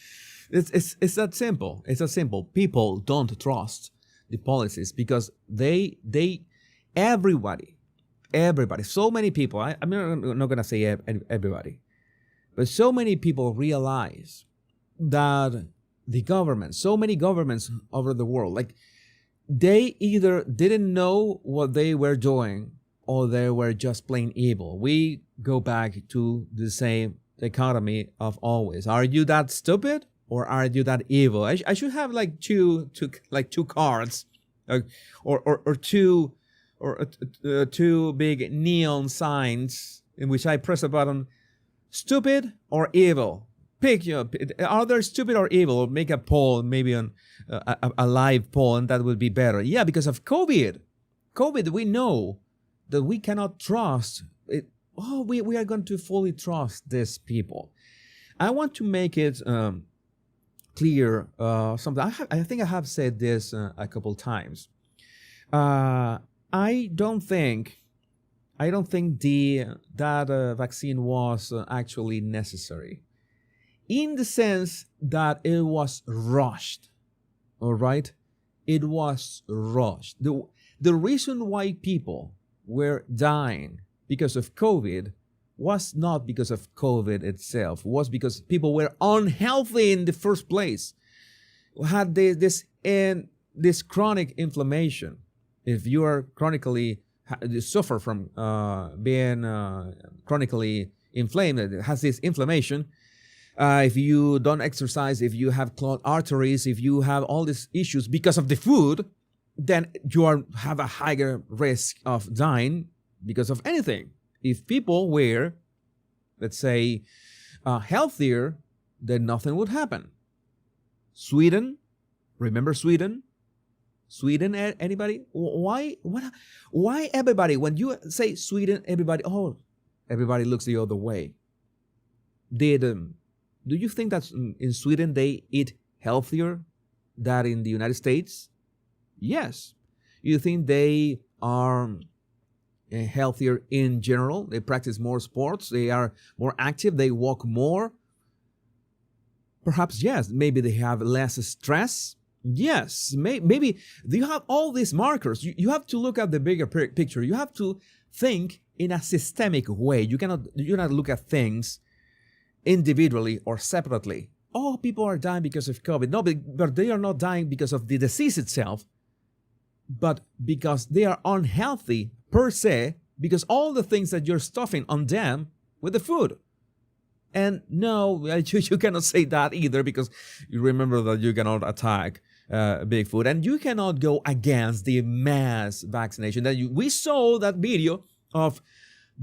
It's that simple. It's that simple. People don't trust the policies because everybody, so many people, I'm not going to say everybody, but so many people realize that the government, so many governments over the world, like they either didn't know what they were doing or they were just plain evil. We go back to the same dichotomy of always. Are you that stupid? Or are you that evil? I should have like two cards, or two big neon signs in which I press a button, stupid or evil. Pick are they stupid or evil? Or make a poll, maybe on a live poll, and that would be better. Yeah, because of COVID, we know that we cannot trust it. Oh, we are going to fully trust these people. I want to make it clear something. I think I have said this a couple times. I don't think that vaccine was actually necessary, in the sense that it was rushed. All right, it was rushed. The reason why people were dying because of COVID was not because of COVID itself, was because people were unhealthy in the first place, had this chronic inflammation. If you are suffer from being chronically inflamed, it has this inflammation. If you don't exercise, if you have clogged arteries, if you have all these issues because of the food, then you have a higher risk of dying because of anything. If people were, let's say, healthier, then nothing would happen. Sweden, remember Sweden? Sweden, anybody? Why everybody, when you say Sweden, everybody looks the other way. Do you think that in Sweden they eat healthier than in the United States? Yes. You think they are healthier in general? They practice more sports, they are more active, they walk more? Perhaps yes. Maybe they have less stress. Yes. Maybe you have all these markers. You have to look at the bigger picture. You have to think in a systemic way. You cannot look at things individually or separately. Oh, people are dying because of COVID. No, but they are not dying because of the disease itself, but because they are unhealthy per se, because all the things that you're stuffing on them with the food. And no, you cannot say that either, because you remember that you cannot attack Bigfoot, and you cannot go against the mass vaccination. We saw that video of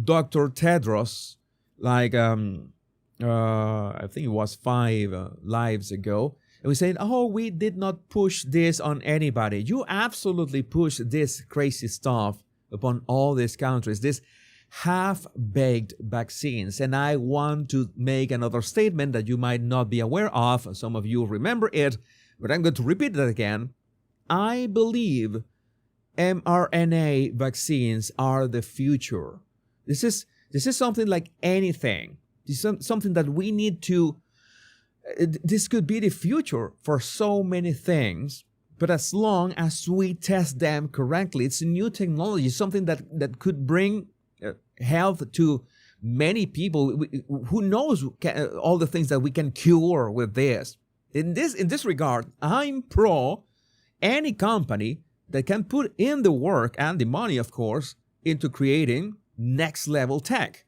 Dr. Tedros, like I think it was 5 lives ago, and we said, "Oh, we did not push this on anybody." You absolutely push this crazy stuff upon all these countries, this half-baked vaccines. And I want to make another statement that you might not be aware of. Some of you remember it, but I'm going to repeat it again. I believe mRNA vaccines are the future. This is something like anything. This is something that we need to, this could be the future for so many things, but as long as we test them correctly, it's a new technology, something that could bring health to many people. Who knows all the things that we can cure with this. In this regard, I'm pro any company that can put in the work and the money, of course, into creating next level tech.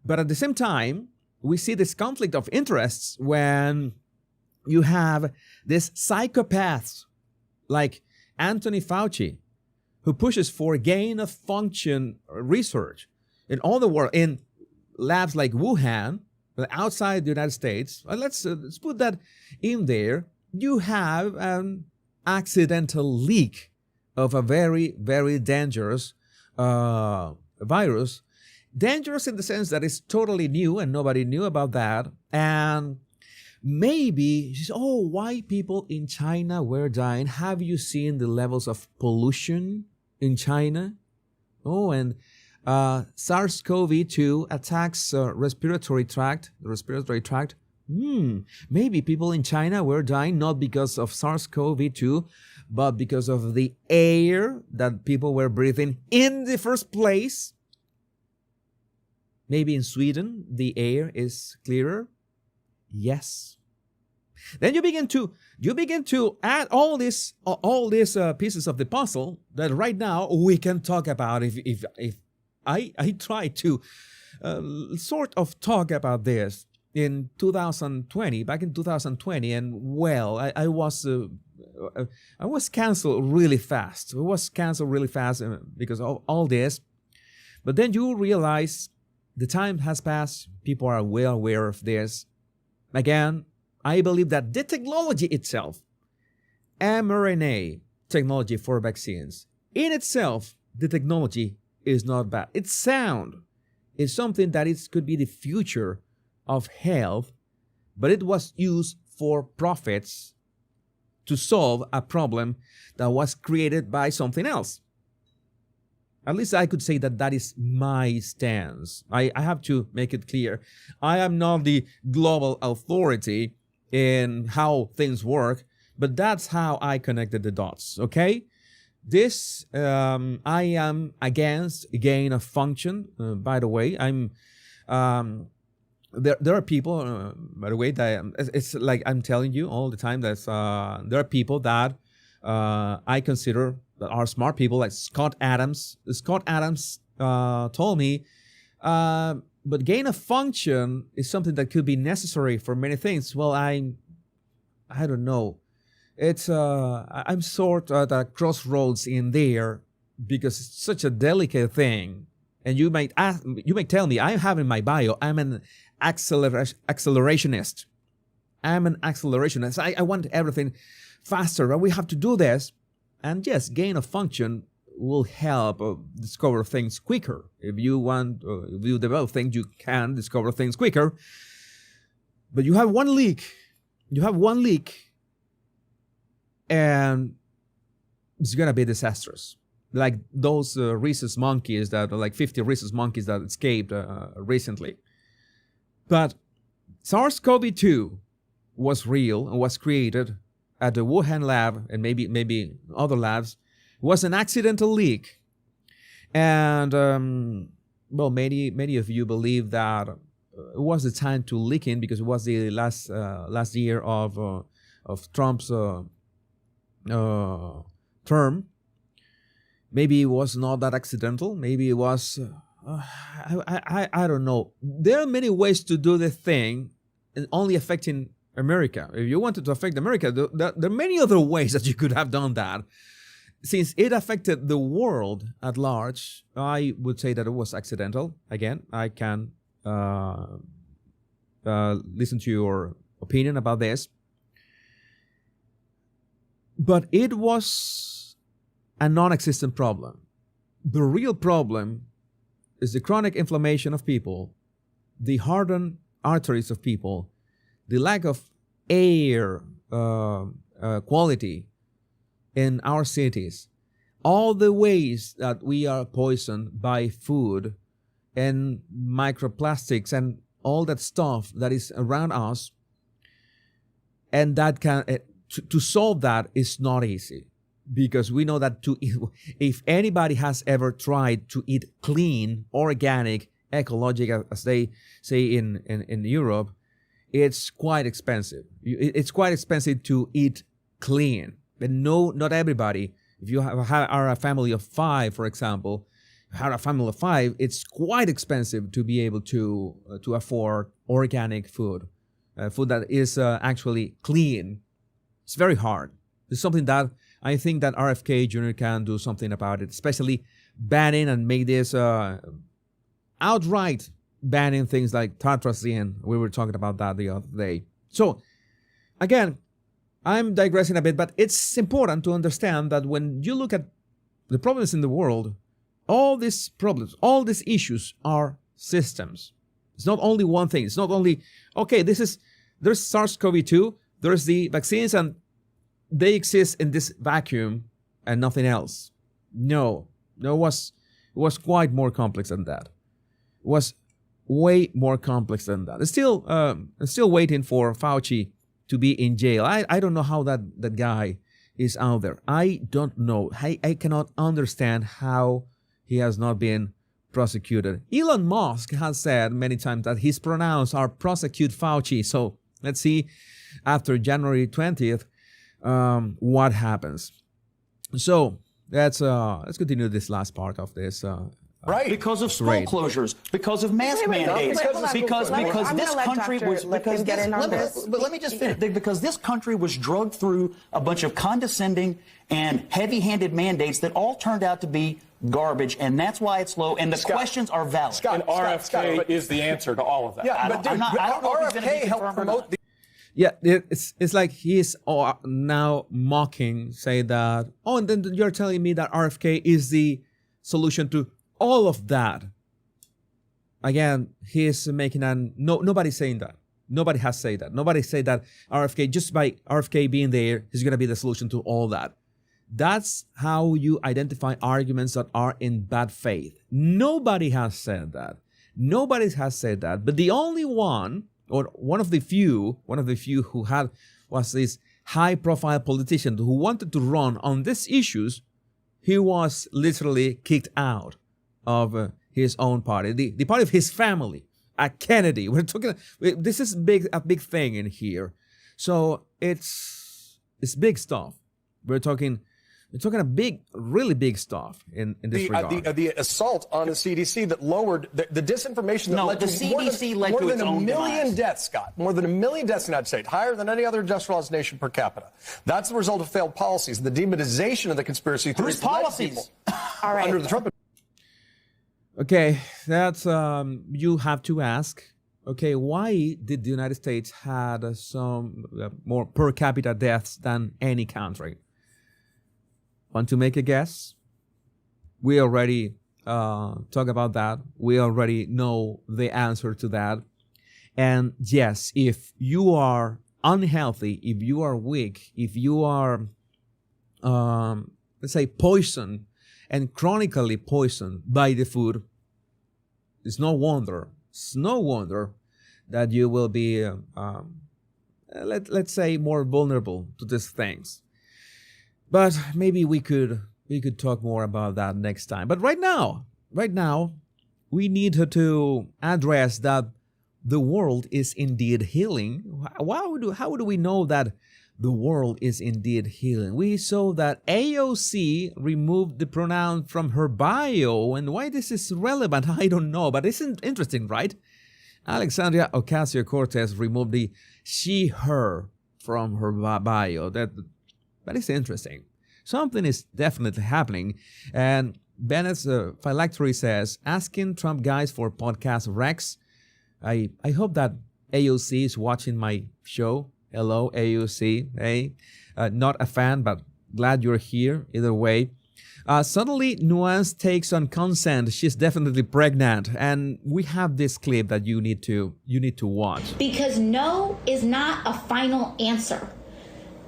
But at the same time, we see this conflict of interests when you have these psychopaths like Anthony Fauci, who pushes for gain of function research in all the world, in labs like Wuhan, outside the United States. Let's put that in there. You have an accidental leak of a very, very dangerous virus. Dangerous in the sense that it's totally new and nobody knew about that. And maybe, why people in China were dying? Have you seen the levels of pollution in China? Oh, and SARS-CoV-2 attacks the respiratory tract. Maybe people in China were dying not because of SARS-CoV-2, but because of the air that people were breathing in the first place. Maybe in Sweden, the air is clearer. Yes. Then you begin to add all these pieces of the puzzle that right now we can talk about. If I try to sort of talk about this in 2020, back in 2020, and well, I was canceled really fast. It was canceled really fast because of all this. But then you realize the time has passed. People are well aware of this. Again, I believe that the technology itself, mRNA technology for vaccines, in itself, the technology is not bad. It's sound. It's something that could be the future of health, but it was used for profits to solve a problem that was created by something else. At least I could say that is my stance. I have to make it clear. I am not the global authority in how things work, but that's how I connected the dots, okay? This, I am against gain of function. By the way, there are people, by the way, that it's like I'm telling you all the time that there are people that I consider that are smart people, like Scott Adams. Scott Adams told me, but gain of function is something that could be necessary for many things. Well, I don't know. It's I'm sort of at a crossroads in there because it's such a delicate thing. And you might tell me, I have in my bio, I'm an accelerationist. I'm an accelerationist. I want everything faster, and we have to do this. And yes, gain of function will help discover things quicker. If you develop things, you can discover things quicker. But you have one leak. And it's going to be disastrous. Like those rhesus monkeys that are like 50 rhesus monkeys that escaped recently. But SARS-CoV-2 was real and was created at the Wuhan lab, and maybe other labs. It was an accidental leak. And, well, many of you believe that it was the time to leak in because it was the last year of Trump's term. Maybe it was not that accidental. Maybe it was, I don't know. There are many ways to do the thing and only affecting America, if you wanted to affect America, there are many other ways that you could have done that. Since it affected the world at large, I would say that it was accidental. Again, I can listen to your opinion about this. But it was a non-existent problem. The real problem is the chronic inflammation of people, the hardened arteries of people, the lack of air quality in our cities, all the ways that we are poisoned by food and microplastics and all that stuff that is around us, and that to solve that is not easy, because we know that if anybody has ever tried to eat clean, organic, ecological, as they say in Europe, it's quite expensive. It's quite expensive to eat clean. But no, not everybody. If you are a family of 5, for example, it's quite expensive to be able to afford organic food, food that is actually clean. It's very hard. It's something that I think that RFK Jr. can do something about it, especially banning and make this outright banning things like tartrazine. We were talking about that the other day. So, again, I'm digressing a bit, but it's important to understand that when you look at the problems in the world, all these problems, all these issues are systems. It's not only one thing. It's not only, okay, there's SARS-CoV-2, there's the vaccines, and they exist in this vacuum and nothing else. No, it was quite more complex than that. It was way more complex than that. It's still waiting for Fauci to be in jail. I don't know how that guy is out there. I don't know. I cannot understand how he has not been prosecuted. Elon Musk has said many times that his pronouns are prosecute Fauci. So let's see after January 20th what happens. So let's continue this last part of this. Right, because of school closures, because of mask mandates, because this country was. But let me just finish. Because this country was drugged through a bunch of condescending and heavy-handed mandates that all turned out to be garbage, and that's why it's low. And the questions are valid. And RFK is the answer to all of that. Yeah, but RFK helped promote the. Yeah, it's like he's now mocking, say that. Oh, and then you're telling me that RFK is the solution to all of that. Again, he's making nobody's saying that. Nobody has said that. Nobody said that RFK, just by RFK being there, he's going to be the solution to all that. That's how you identify arguments that are in bad faith. Nobody has said that. Nobody has said that. But the only one, or one of the few who was this high-profile politician who wanted to run on these issues, he was literally kicked out of his own party, the party of his family, a Kennedy. We're talking. This is a big thing in here. So it's big stuff. We're talking a really big stuff in this regard. The assault on the CDC that lowered the disinformation that led to more than a million deaths, Scott. More than 1 million deaths in the United States, higher than any other industrialized nation per capita. That's the result of failed policies, the demonization of the conspiracy theories. Whose policies? All right. Under the Trump. Okay, that's you have to ask. Okay, why did the United States had some more per capita deaths than any country? Want to make a guess? We already talk about that. We already know the answer to that. And yes, if you are unhealthy, if you are weak, if you are, let's say, poisoned and chronically poisoned by the food, it's no wonder that you will be, let's say, more vulnerable to these things. But maybe we could talk more about that next time. But right now, we need to address that the world is indeed healing. How do we know that the world is indeed healing? We saw that AOC removed the pronoun from her bio, and why this is relevant, I don't know, but it's interesting, right? Alexandria Ocasio-Cortez removed the she, her from her bio. That is interesting. Something is definitely happening. And Bennett's phylactery says, asking Trump guys for podcast Rex. I hope that AOC is watching my show. Hello, AOC. Hey, not a fan, but glad you're here. Either way. Suddenly, Nuance takes on consent. She's definitely pregnant. And we have this clip that you need to watch. Because no is not a final answer.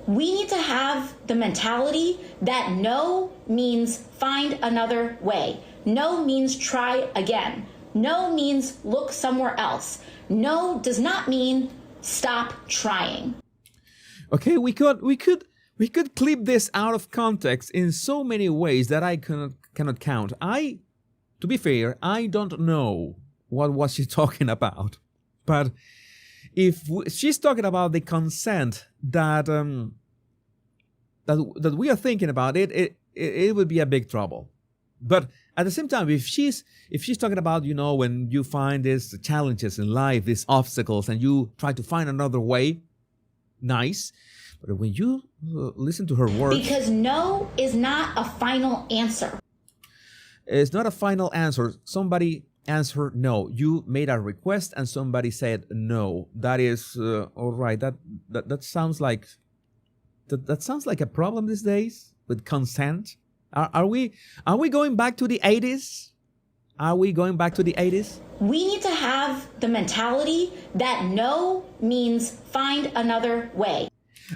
We need to have the mentality that no means find another way. No means try again. No means look somewhere else. No does not mean stop trying. Okay, we could clip this out of context in so many ways that I cannot count. To be fair, I don't know what was she talking about, but if she's talking about the consent that we are thinking about, it would be a big trouble. But at the same time, if she's talking about, when you find these challenges in life, these obstacles, and you try to find another way, nice. But when you listen to her words, because no is not a final answer. It's not a final answer. Somebody answered no. You made a request and somebody said no. That is all right. That sounds like that sounds like a problem these days with consent. Are we going back to the 80s? Are we going back to the 80s? We need to have the mentality that no means find another way.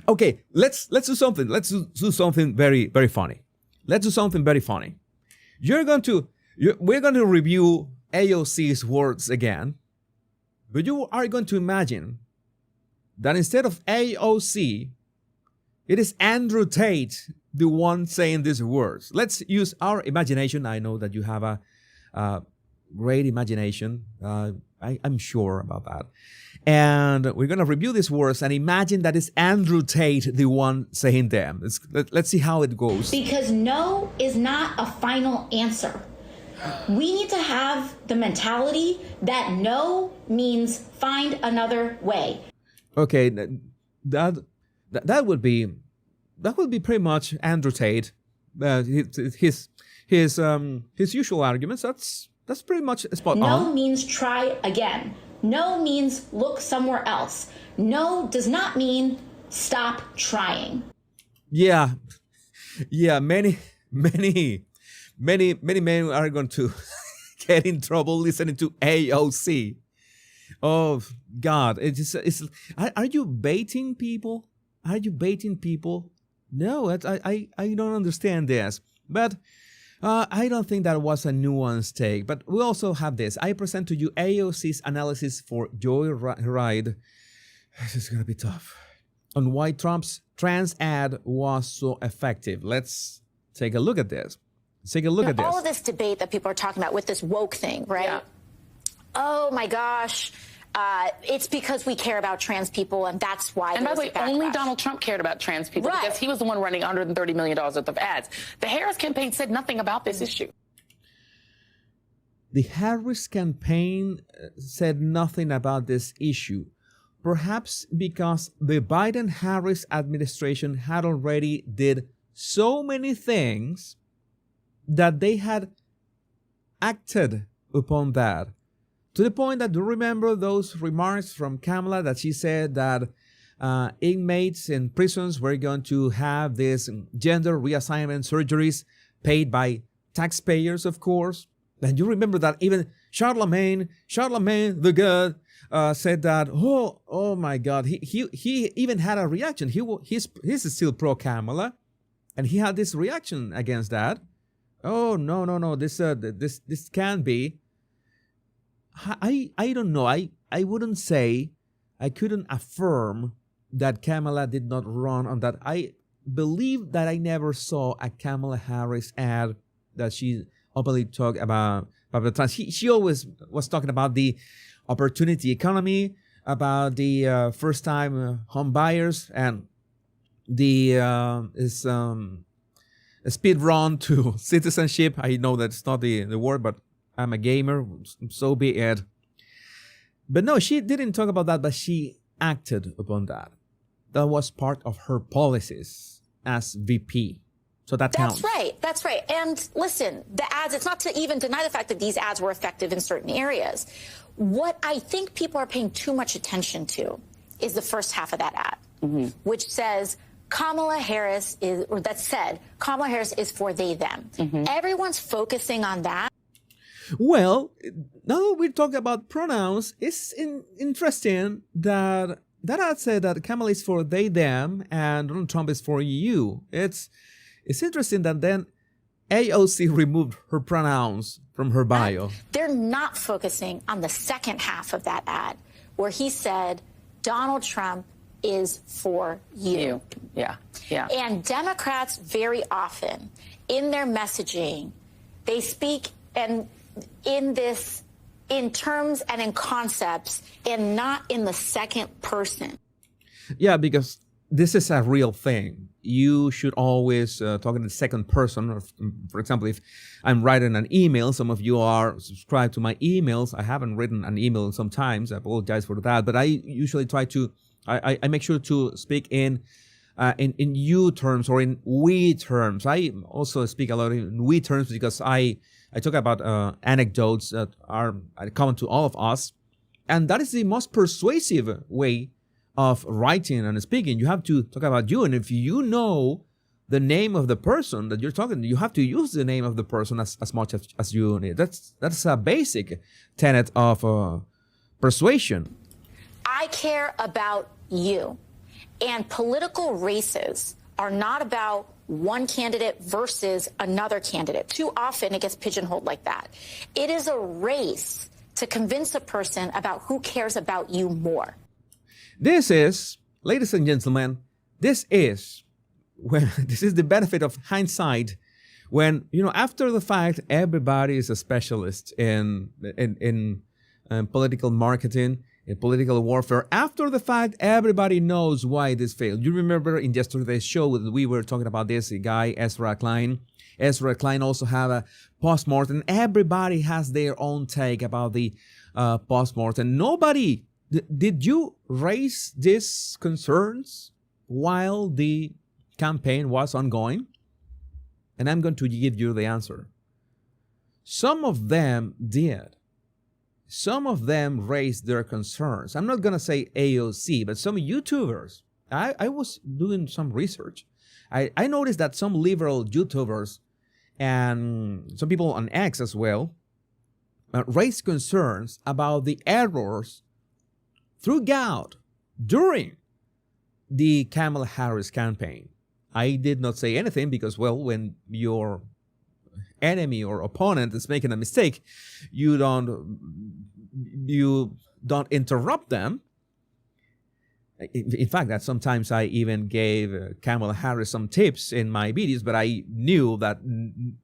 Okay, let's do something. Let's do something very, very funny. Let's do something very funny. We're going to review AOC's words again, but you are going to imagine that instead of AOC, it is Andrew Tate, the one saying these words. Let's use our imagination. I know that you have a great imagination. I'm sure about that. And we're going to review these words and imagine that it's Andrew Tate, the one saying them. Let's see how it goes. Because no is not a final answer. We need to have the mentality that no means find another way. Okay, that would be pretty much Andrew Tate. His usual arguments. That's pretty much spot on. No means try again. No means look somewhere else. No does not mean stop trying. Yeah. Many men are going to get in trouble listening to AOC. Oh God! Are you baiting people? Are you baiting people? No, I don't understand this. But I don't think that was a nuanced take. But we also have this. I present to you AOC's analysis for Joyride. This is going to be tough. On why Trump's trans ad was so effective. Let's take a look at this. Let's take a look at this. All of this debate that people are talking about with this woke thing, right? Yeah. Oh my gosh. It's because we care about trans people, and that's why. And by the way, only Donald Trump cared about trans people because he was the one running $130 million worth of ads. The Harris campaign said nothing about this issue. The Harris campaign said nothing about this issue, perhaps because the Biden-Harris administration had already did so many things that they had acted upon that. To the point that, do you remember those remarks from Kamala that she said that inmates in prisons were going to have these gender reassignment surgeries paid by taxpayers, of course? And you remember that even Charlemagne the God said that, oh my God, he even had a reaction. He's still pro Kamala, and he had this reaction against that. Oh no, this can't be. I don't know. I wouldn't say, I couldn't affirm that Kamala did not run on that. I believe that I never saw a Kamala Harris ad that she openly talked about the trans. She always was talking about the opportunity economy, about the first-time home buyers, and the speed run to citizenship. I know that's not the word, but I'm a gamer, so be it. But no, she didn't talk about that, but she acted upon that. That was part of her policies as VP. So that counts. That's right. That's right. And listen, the ads, it's not to even deny the fact that these ads were effective in certain areas. What I think people are paying too much attention to is the first half of that ad, which says Kamala Harris is, or that said, Kamala Harris is for they, them. Everyone's focusing on that. Well, now that we're talking about pronouns, it's interesting that that ad said that Kamala is for they, them, and Donald Trump is for you. It's interesting that then AOC removed her pronouns from her bio. They're not focusing on the second half of that ad, where he said, Donald Trump is for you. Yeah. And Democrats very often, in their messaging, they speak in terms and in concepts and not in the second person. Yeah, because this is a real thing. You should always talk in the second person. For example, if I'm writing an email, some of you are subscribed to my emails. I haven't written an email sometimes. I apologize for that. But I usually try to, I make sure to speak in you terms or in we terms. I also speak a lot in we terms because I talk about anecdotes that are common to all of us. And that is the most persuasive way of writing and speaking. You have to talk about you. And if you know the name of the person that you're talking to, you have to use the name of the person as much as you need. That's a basic tenet of persuasion. I care about you. And political races are not about one candidate versus another candidate. Too often it gets pigeonholed like that. It is a race to convince a person about who cares about you more. This is, ladies and gentlemen, this is the benefit of hindsight. When, after the fact, everybody is a specialist in political marketing, in political warfare. After the fact, everybody knows why this failed. You remember in yesterday's show, we were talking about this guy, Ezra Klein. Ezra Klein also had a postmortem. Everybody has their own take about the postmortem. Nobody... Did you raise these concerns while the campaign was ongoing? And I'm going to give you the answer. Some of them did. Some of them raised their concerns. I'm not going to say AOC, but some YouTubers. I was doing some research. I noticed that some liberal YouTubers and some people on X as well raised concerns about the errors throughout during the Kamala Harris campaign. I did not say anything because, well, when your enemy or opponent is making a mistake, you don't interrupt them. In fact, that sometimes I even gave Kamala Harris some tips in my videos, but I knew that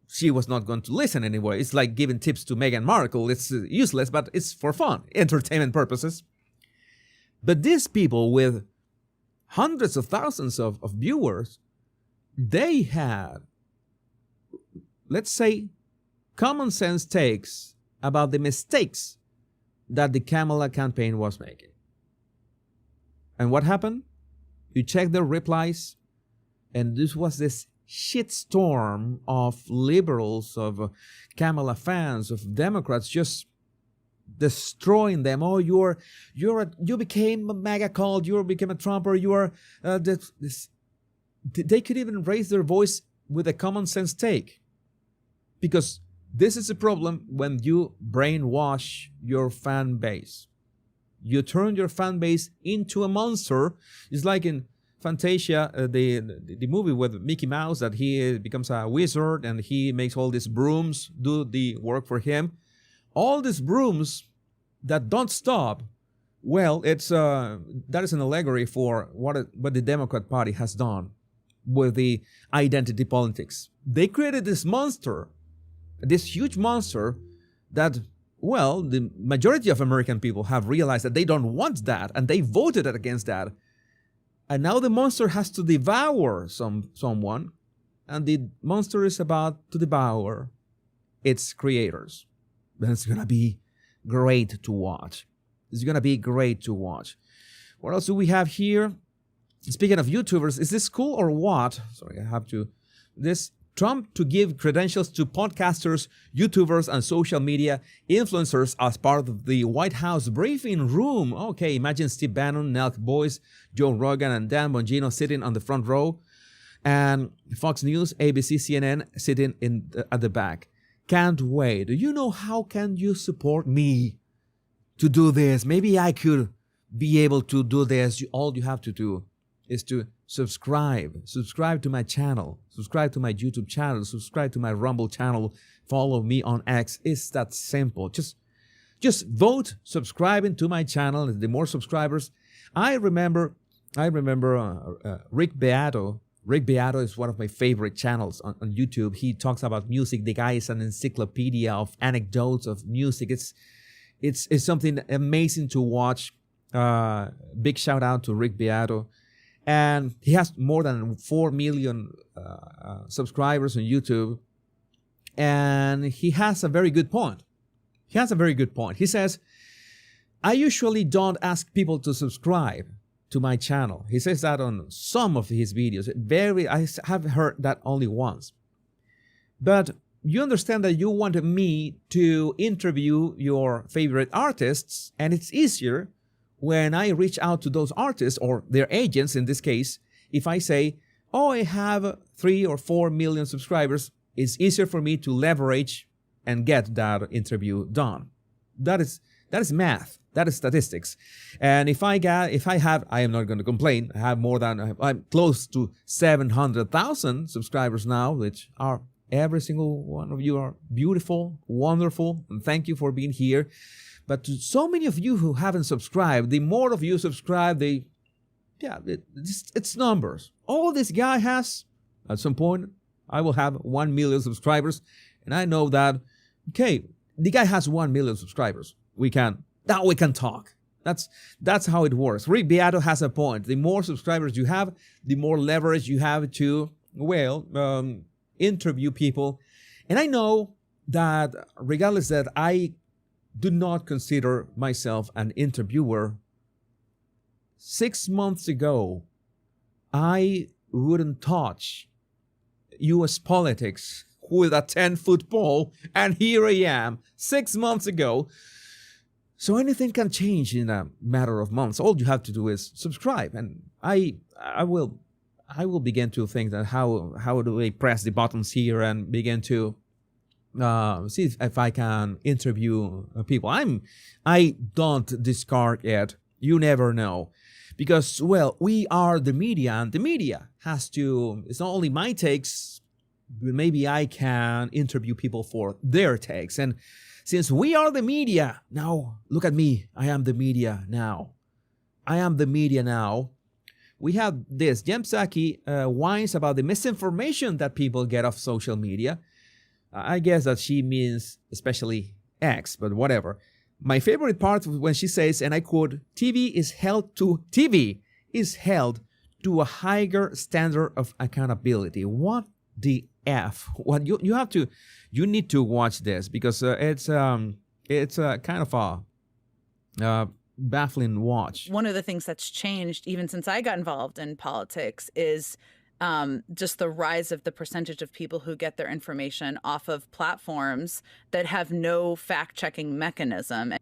she was not going to listen anyway. It's like giving tips to Meghan Markle. It's useless, but it's for fun, entertainment purposes. But these people with hundreds of thousands of viewers, they had, let's say, common sense takes about the mistakes that the Kamala campaign was making. And what happened? You check their replies, and this was this shitstorm of liberals, of Kamala fans, of Democrats just destroying them. Oh, you became a MAGA cult. You became a Trumper. You are They could even raise their voice with a common sense take, because this is a problem when you brainwash your fan base. You turn your fan base into a monster. It's like in Fantasia, the movie with Mickey Mouse, that he becomes a wizard and he makes all these brooms do the work for him. All these brooms that don't stop, well, that is an allegory for what the Democrat Party has done with the identity politics. They created this monster, this huge monster that, well, the majority of American people have realized that they don't want that, and they voted against that. And now the monster has to devour someone, and the monster is about to devour its creators. That's going to be great to watch. It's going to be great to watch. What else do we have here? Speaking of YouTubers, is this cool or what? Sorry, I have to. This Trump to give credentials to podcasters, YouTubers, and social media influencers as part of the White House briefing room. Okay, imagine Steve Bannon, Nelk Boyce, Joe Rogan, and Dan Bongino sitting on the front row, and Fox News, ABC, CNN sitting at the back. Can't wait. Do you know how can you support me to do this? Maybe I could be able to do this. All you have to do is to subscribe to my channel, subscribe to my YouTube channel, subscribe to my Rumble channel, follow me on X. It's that simple. Just vote subscribing to my channel. The more subscribers. I remember Rick Beato. Rick Beato is one of my favorite channels on YouTube. He talks about music. The guy is an encyclopedia of anecdotes of music. It's something amazing to watch. Big shout out to Rick Beato. And he has more than 4 million subscribers on YouTube. And he has a very good point. He says, I usually don't ask people to subscribe to my channel. He says that on some of his videos. I have heard that only once. But you understand that you want me to interview your favorite artists, and it's easier when I reach out to those artists or their agents in this case. If I say, oh, I have 3 or 4 million subscribers, it's easier for me to leverage and get that interview done. That is math. That is statistics. And if I have, I am not going to complain. I'm close to 700,000 subscribers now, which are every single one of you are beautiful, wonderful, and thank you for being here. But to so many of you who haven't subscribed, the more of you subscribe, it's numbers. All this guy has, at some point, I will have 1 million subscribers. And I know that, okay, the guy has 1 million subscribers. Now we can talk. That's how it works. Rick Beato has a point. The more subscribers you have, the more leverage you have to, interview people. And I know that regardless that I do not consider myself an interviewer, 6 months ago, I wouldn't touch U.S. politics with a 10-foot pole, and here I am 6 months ago. So anything can change in a matter of months. All you have to do is subscribe, and I will begin to think that how do I press the buttons here and begin to see if I can interview people. I don't discard it. You never know, because we are the media, and the media has to. It's not only my takes, but maybe I can interview people for their takes. And since we are the media now, look at me. I am the media now. We have this. Jem Psaki whines about the misinformation that people get off social media. I guess that she means especially X, but whatever. My favorite part when she says, and I quote, TV is held to a higher standard of accountability. What the F? What you need to watch this, because it's kind of a baffling watch. One of the things that's changed even since I got involved in politics is just the rise of the percentage of people who get their information off of platforms that have no fact-checking mechanism.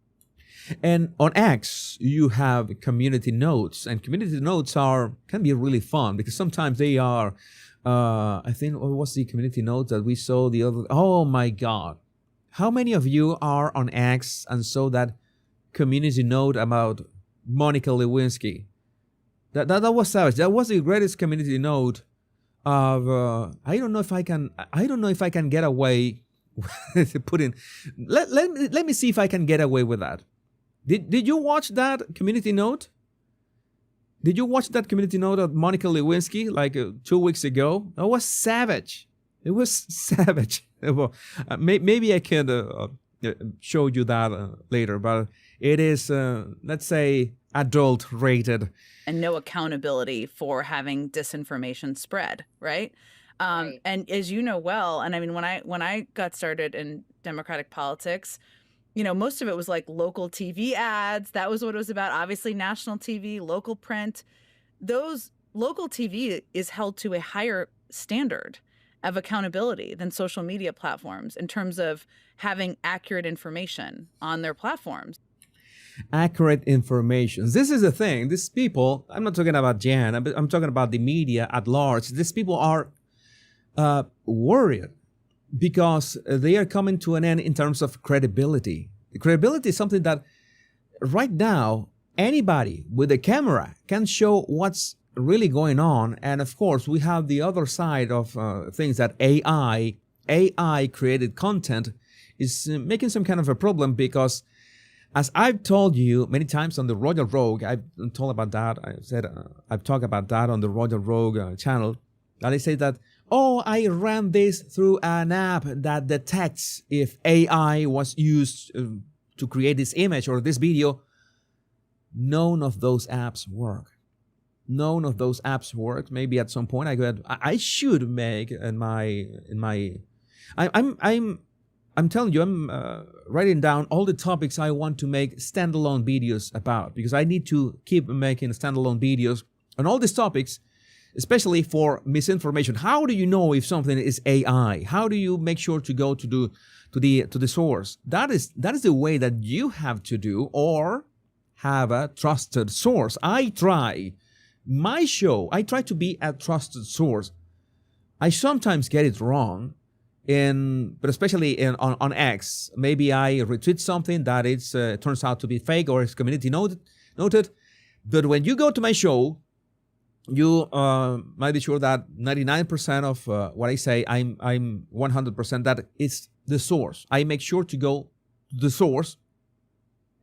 And on X, you have community notes, and community notes can be really fun, because sometimes they are, I think, what's the community note that we saw the other? Oh my God. How many of you are on X and saw that community note about Monica Lewinsky? That was savage. That was the greatest community note of I don't know if I can get away with putting. Let me see if I can get away with that. Did you watch that community note? Did you watch that community note of Monica Lewinsky like 2 weeks ago? It was savage. Well, maybe I can show you that later, but it is let's say adult rated. And no accountability for having disinformation spread, right? And as you know well, and I mean, when I got started in Democratic politics, most of it was like local TV ads. That was what it was about. Obviously, national TV, local print. Those local TV is held to a higher standard of accountability than social media platforms in terms of having accurate information on their platforms. Accurate information. This is the thing. These people, I'm not talking about Jan, I'm talking about the media at large. These people are worried because they are coming to an end in terms of credibility. Credibility is something that right now, anybody with a camera can show what's really going on. And of course, we have the other side of things that AI created content is making some kind of a problem because, as I've told you many times on the Royal Rogue, I've told about that. I've talked about that on the Royal Rogue channel. And I say that, I ran this through an app that detects if AI was used to create this image or this video. None of those apps work. None of those apps work. Maybe at some point I should make I'm telling you, I'm writing down all the topics I want to make standalone videos about, because I need to keep making standalone videos on all these topics, especially for misinformation. How do you know if something is AI? How do you make sure to go to the source? That is the way that you have to do, or have a trusted source. I try to be a trusted source. I sometimes get it wrong. But especially on X, maybe I retweet something that turns out to be fake or is community noted. But when you go to my show, you might be sure that 99% of what I say, I'm 100% that it's the source. I make sure to go to the source,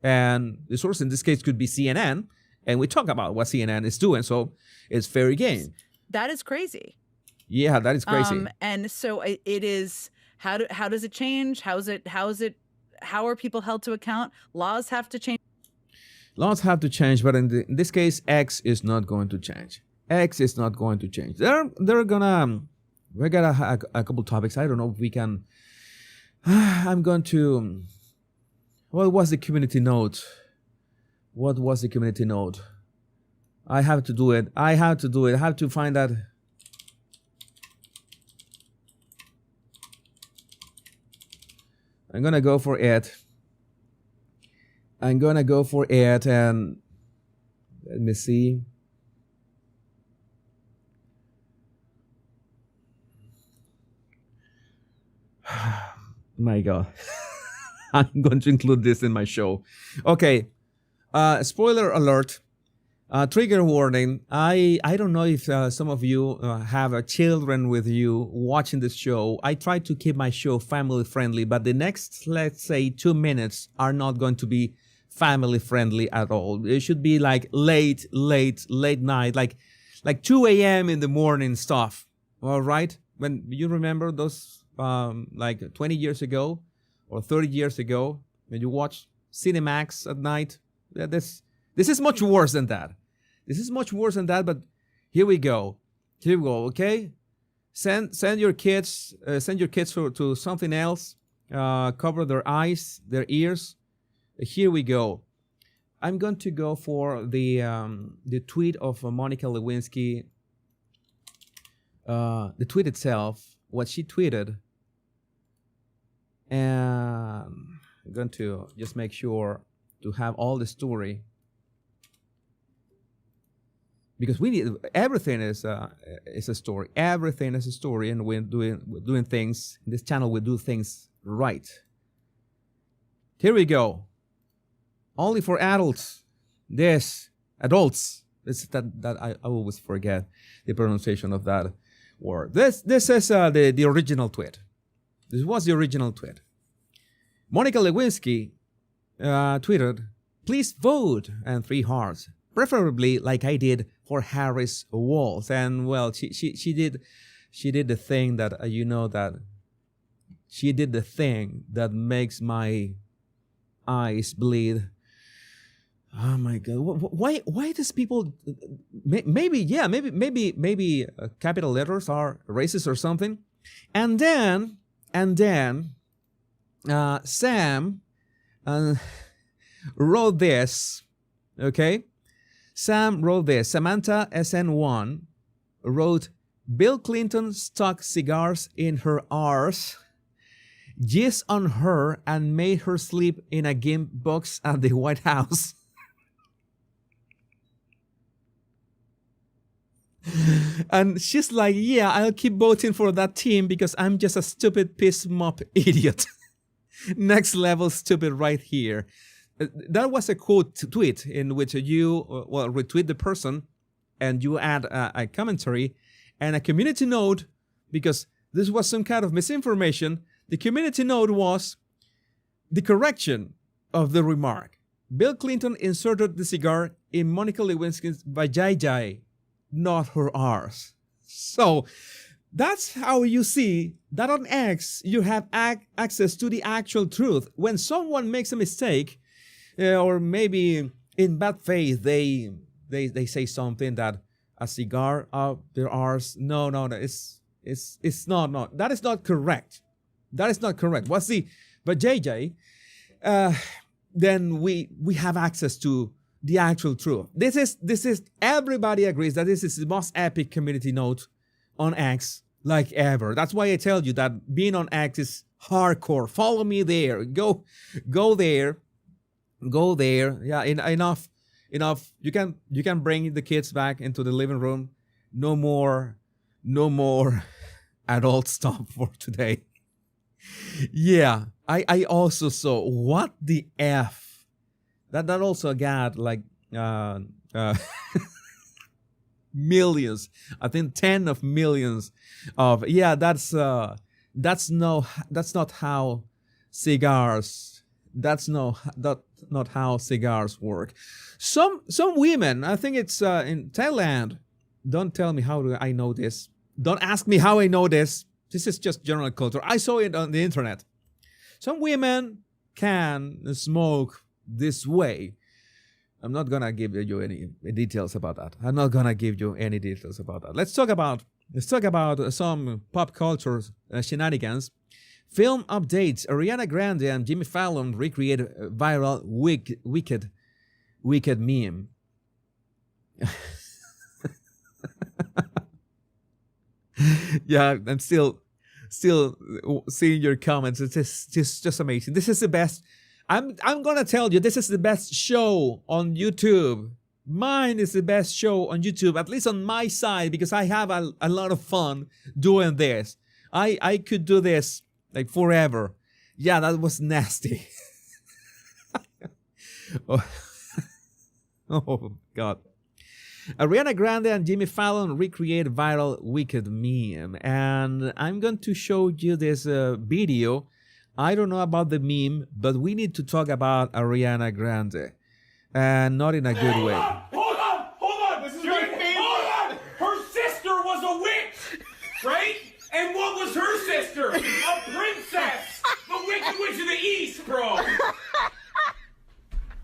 and the source in this case could be CNN, and we talk about what CNN is doing. So it's fair game. That is crazy. Yeah, that is crazy. And so it is. How does it change? How are people held to account? Laws have to change. Laws have to change, but in this case, X is not going to change. X is not going to change. We're gonna have a couple topics. I don't know if we can. I'm going to. What was the community note? What was the community note? I have to do it. I have to find that. I'm gonna go for it. And let me see. My God. I'm going to include this in my show. Okay. Spoiler alert. Trigger warning. I don't know if some of you have children with you watching this show. I try to keep my show family friendly, but the next, let's say, 2 minutes are not going to be family friendly at all. It should be like late night, like 2 a.m. in the morning stuff. All right? When you remember those like 20 years ago or 30 years ago when you watch Cinemax at night, this is much worse than that. This is much worse than that, but here we go. Okay? Send your kids to something else. Cover their eyes, their ears. Here we go. I'm going to go for the tweet of Monica Lewinsky. The tweet itself, what she tweeted. And I'm going to just make sure to have all the story, because we need everything is a story. Everything is a story, and we're doing things in this channel. We do things right. Here we go. Only for adults. Adults. That I always forget the pronunciation of that word. This is the original tweet. This was the original tweet. Monica Lewinsky tweeted, "Please vote," and 3 hearts, preferably like I did for Harris Walls. And well, she did the thing that she did the thing that makes my eyes bleed. Oh my God! Why does people? Maybe capital letters are racist or something, and then Sam wrote this, okay? Sam wrote this. Samantha SN1 wrote, Bill Clinton stuck cigars in her arse, jizzed on her, and made her sleep in a gimp box at the White House. And she's like, yeah, I'll keep voting for that team because I'm just a stupid piss mop idiot. Next level stupid right here. That was a quote tweet in which you retweet the person and you add a commentary and a community note, because this was some kind of misinformation. The community note was the correction of the remark. Bill Clinton inserted the cigar in Monica Lewinsky's vajayjay, not her arse. So that's how you see that on X you have access to the actual truth. When someone makes a mistake, or maybe in bad faith, they say something that a cigar up their arse. No, it's not. That is not correct. That is not correct. What's the vajayjay? Then we have access to the actual truth. This is everybody agrees that this is the most epic community note on X like ever. That's why I tell you that being on X is hardcore. Follow me there. Go there. Yeah, enough. You can bring the kids back into the living room. No more adult stuff for today. Yeah, I also saw what the F. That also got like millions. I think 10 of millions of that's not how cigars. That's not how cigars work. Some women, I think it's in Thailand. Don't tell me how do I know this. Don't ask me how I know this. This is just general culture. I saw it on the internet. Some women can smoke this way. I'm not gonna give you any details about that. Let's talk about some pop culture shenanigans. Film updates. Ariana Grande and Jimmy Fallon recreate viral wicked meme. Yeah, I'm still seeing your comments. It's just amazing. This is the best. I'm gonna tell you, this is the best show on YouTube. Mine is the best show on YouTube, at least on my side, because I have a lot of fun doing this. I could do this like forever. Yeah, that was nasty. Oh God. Ariana Grande and Jimmy Fallon recreate viral wicked meme, and I'm going to show you this video. I don't know about the meme, but we need to talk about Ariana Grande, and not in a good way. Hold on! This is my favorite. Hold on! Her sister was a witch, right? And what was her sister? A princess! The Wicked Witch of the East, bro!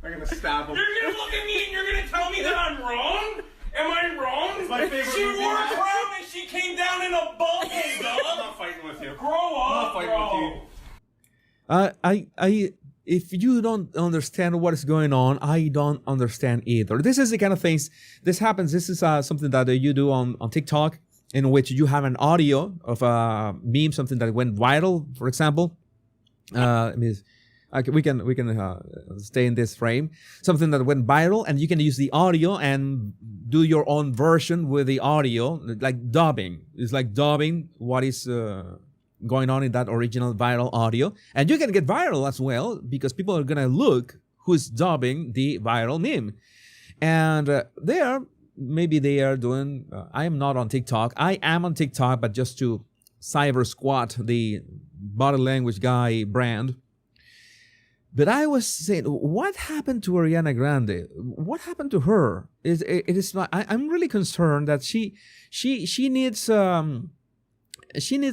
I'm gonna stab him. You're gonna look at me and you're gonna tell me that I'm wrong? Am I wrong? It's my favorite. She wore a crown and she came down in a bubble, dog. I'm not fighting with you. Grow up, I'm not fighting with you. If you don't understand what is going on, I don't understand either. This is the kind of things, this happens, this is something that you do on TikTok, in which you have an audio of a meme, something that went viral, for example. We can stay in this frame. Something that went viral, and you can use the audio and do your own version with the audio, like dubbing. It's like dubbing what is going on in that original viral audio. And you can get viral as well, because people are going to look who's dubbing the viral meme. And maybe they are doing, I am not on TikTok. I am on TikTok, but just to cyber squat the body language guy brand. But I was saying, what happened to Ariana Grande? What happened to her? I'm really concerned that she needs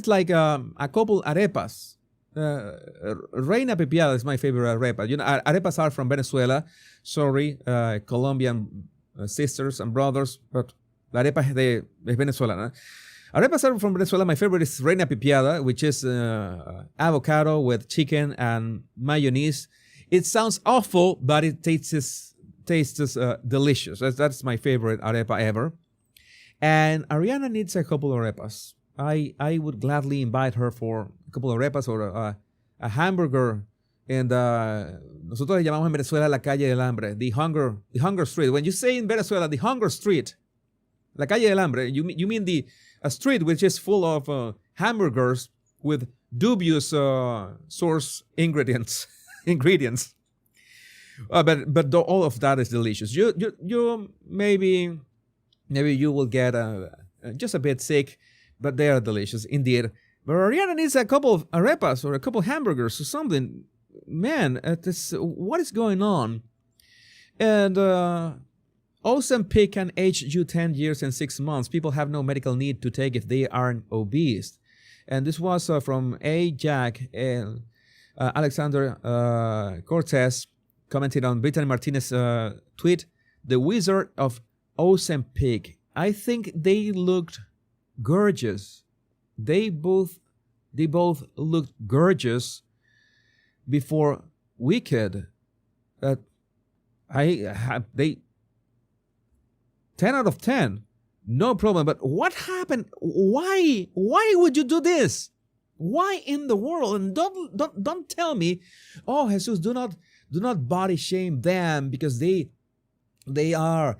like a couple arepas. Reina Pepiada is my favorite arepa. You know, arepas are from Venezuela. Sorry, Colombian sisters and brothers, but la arepa es de Venezuela. Arepas are from Venezuela. My favorite is Reina Pepiada, which is avocado with chicken and mayonnaise It sounds awful, but it tastes delicious. That's my favorite arepa ever. And Ariana needs a couple of arepas. I would gladly invite her for a couple of arepas or a hamburger. And nosotros le llamamos en Venezuela la calle del hambre, the hunger street. When you say in Venezuela the hunger street, la calle del hambre, you mean a street which is full of hamburgers with dubious source ingredients. But all of that is delicious. You maybe you will get just a bit sick, but they are delicious indeed. But Ariana needs a couple of arepas or a couple of hamburgers or something. Man, what is going on? And Ozempic can age you 10 years and 6 months. People have no medical need to take if they aren't obese. And this was from A. Jack and Alexander Cortez commented on Brittany Martinez's tweet, "The Wizard of Ozempic." I think they looked gorgeous. They both looked gorgeous before Wicked. They 10 out of 10, no problem. But what happened? Why would you do this? Why in the world? And don't tell me, oh, Jesus, do not body shame them because they have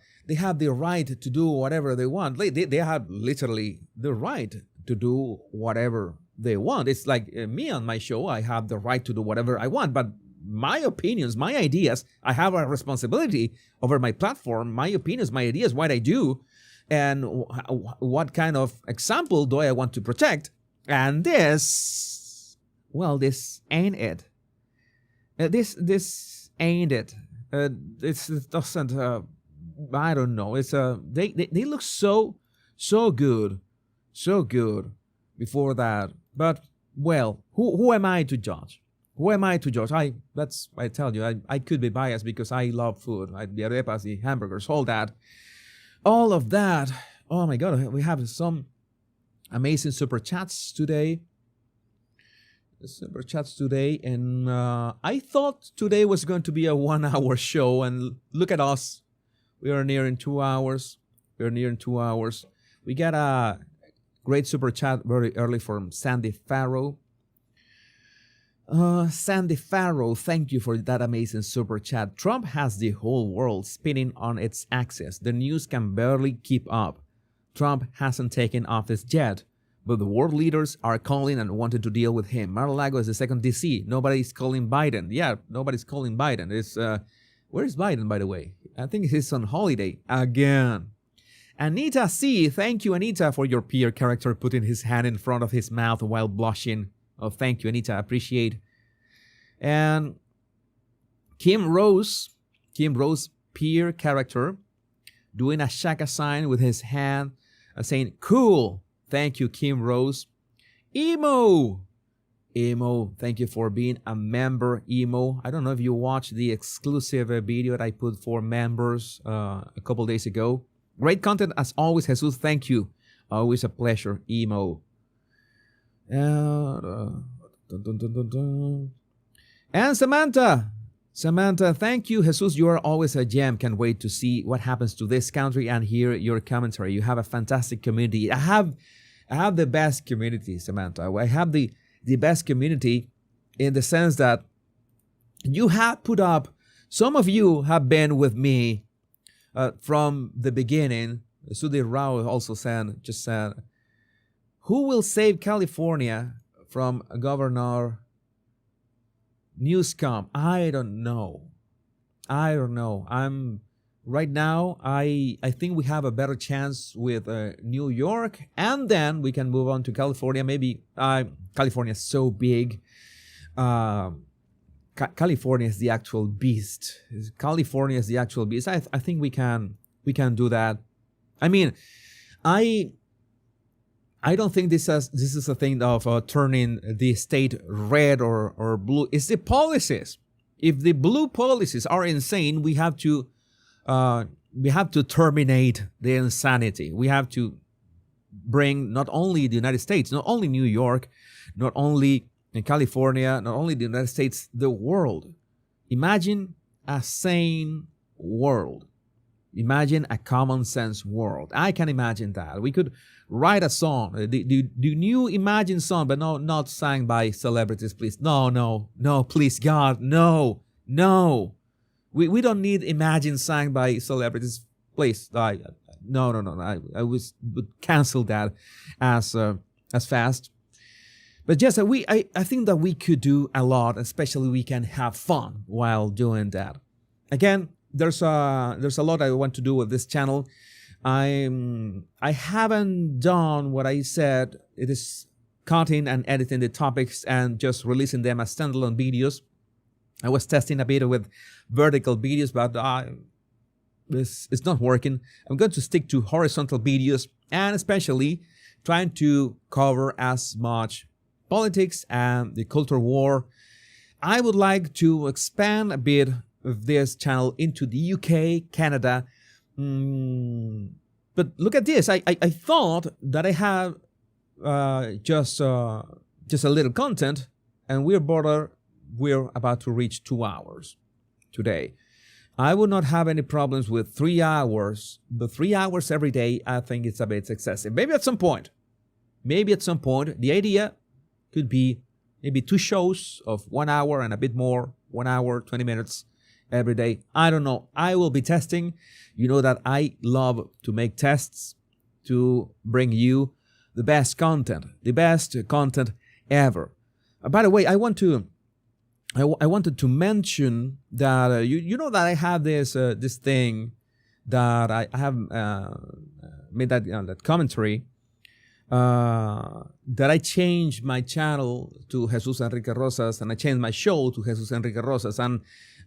the right to do whatever they want. They have literally the right to do whatever they want. It's like me on my show, I have the right to do whatever I want, but my opinions, my ideas, I have a responsibility over my platform, my opinions, my ideas, what I do, and what kind of example do I want to protect. And this ain't it. This ain't it. It doesn't. I don't know. It's they look so good before that. But well, who am I to judge? Who am I to judge? I tell you, I could be biased because I love food. The arepas, the hamburgers, all of that. Oh my God, we have some amazing super chats today. And I thought today was going to be a 1 hour show, and look at us. We are nearing 2 hours. We got a great super chat very early from Sandy Farrow. Sandy Farrow, thank you for that amazing super chat. Trump has the whole world spinning on its axis. The news can barely keep up. Trump hasn't taken office yet, but the world leaders are calling and wanting to deal with him. Mar-a-Lago is the second DC. Nobody's calling Biden. Yeah, nobody's calling Biden. Where is Biden, by the way? I think he's on holiday again. Anita C. Thank you, Anita, for your peer character putting his hand in front of his mouth while blushing. Oh, thank you, Anita. Appreciate. And Kim Rose, peer character, doing a shaka sign with his hand, saying, cool. Thank you, Kim Rose. Emo, thank you for being a member, Emo. I don't know if you watched the exclusive video that I put for members a couple days ago. Great content as always, Jesus. Thank you. Always a pleasure, Emo. And Samantha, thank you, Jesus. You are always a gem. Can't wait to see what happens to this country and hear your commentary. You have a fantastic community. I have the best community, Samantha. I have the best community in the sense that you have put up. Some of you have been with me from the beginning. Sudhir Rao also said, who will save California from Governor Newsom? I don't know. Right now, I think we have a better chance with New York, and then we can move on to California. Maybe California is so big. California is the actual beast. I think we can do that. I mean, I don't think this is a thing of turning the state red or blue. It's the policies. If the blue policies are insane, we have to terminate the insanity. We have to bring not only the United States, not only New York, not only in California, not only the United States, the world Imagine a sane world. Imagine a common sense world. I can imagine that. We could write a song, the new Imagine song, but no, not sang by celebrities, please. No, please, God, no. We don't need Imagine sang by celebrities, please. No. I would cancel that as fast. But yes, I think that we could do a lot, especially we can have fun while doing that. Again, there's a lot I want to do with this channel. I haven't done what I said. It is cutting and editing the topics and just releasing them as standalone videos. I was testing a bit with vertical videos, but it's not working. I'm going to stick to horizontal videos and especially trying to cover as much politics and the culture war. I would like to expand a bit of this channel into the UK, Canada. But look at this. I thought that I have just a little content, and we're about to reach 2 hours today. I would not have any problems with 3 hours, but 3 hours every day, I think it's a bit excessive. Maybe at some point, the idea could be maybe 2 shows of 1 hour and a bit more, 1 hour, 20 minutes every day. I don't know. I will be testing. You know that I love to make tests to bring you the best content ever. By the way, I wanted to mention that you know that I have this thing that I have made that commentary that I changed my channel to Jesus Enrique Rosas, and I changed my show to Jesus Enrique Rosas, and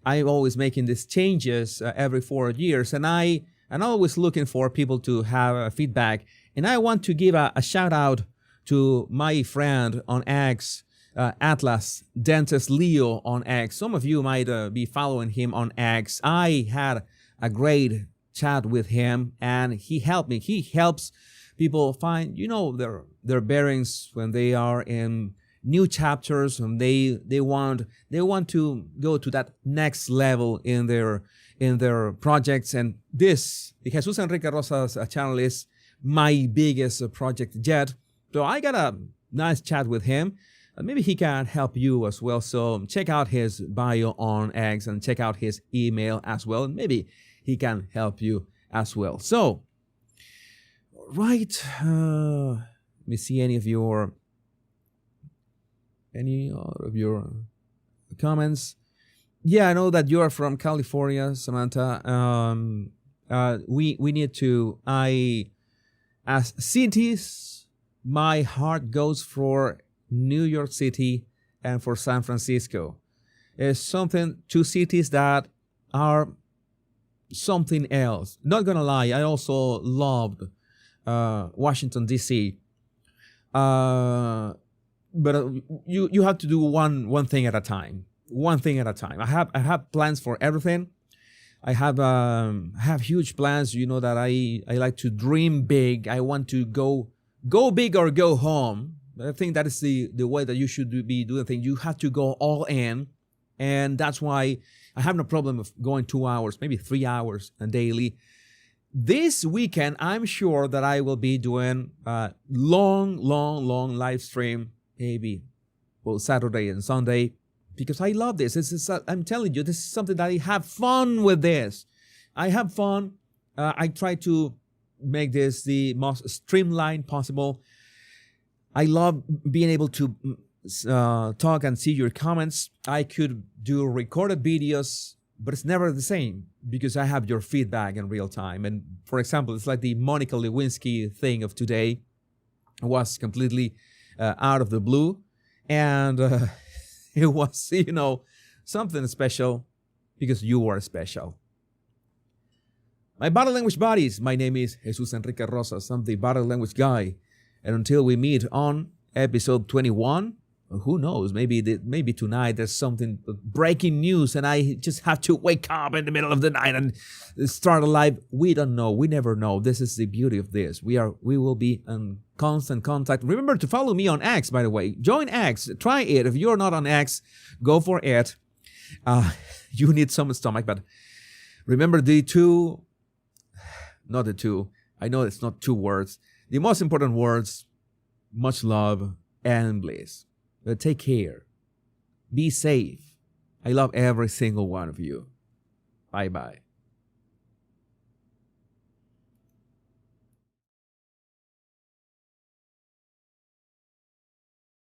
I'm always making these changes every 4 years, and I'm always looking for people to have feedback. And I want to give a shout out to my friend on X, Atlas Dentist Leo on X. Some of you might be following him on X. I had a great chat with him, and he helped me. He helps people find, their bearings when they are in new chapters, and they want to go to that next level in their projects. And the Jesus Enrique Rosas channel is my biggest project yet. So I got a nice chat with him, and maybe he can help you as well. So check out his bio on X and check out his email as well, and maybe he can help you as well. So right, let me see any of your comments. Yeah, I know that you're from California, Samantha. We need to, as cities, my heart goes for New York City and for San Francisco. It's two cities that are something else. Not gonna lie, I also loved Washington, D.C. But you have to do one thing at a time. One thing at a time. I have plans for everything. I have huge plans. You know that I like to dream big. I want to go big or go home. I think that is the way that you should be doing things. You have to go all in, and that's why I have no problem of going 2 hours, maybe 3 hours a daily. This weekend, I'm sure that I will be doing a long live stream, maybe both Saturday and Sunday, because I love this. I'm telling you, this is something that I have fun with this. I have fun. I try to make this the most streamlined possible. I love being able to talk and see your comments. I could do recorded videos, but it's never the same because I have your feedback in real time. And for example, it's like the Monica Lewinsky thing of today. It was completely out of the blue. And it was, something special because you are special. My body language buddies, my name is Jesus Enrique Rosas. I'm the body language guy. And until we meet on episode 21, who knows, maybe tonight there's something breaking news and I just have to wake up in the middle of the night and start a live. We don't know. We never know. This is the beauty of this. We will be in constant contact. Remember to follow me on X, by the way. Join X. Try it. If you're not on X, go for it. You need some stomach, but remember not the two. I know it's not two words. The most important words, much love and bliss. But take care. Be safe. I love every single one of you. Bye-bye.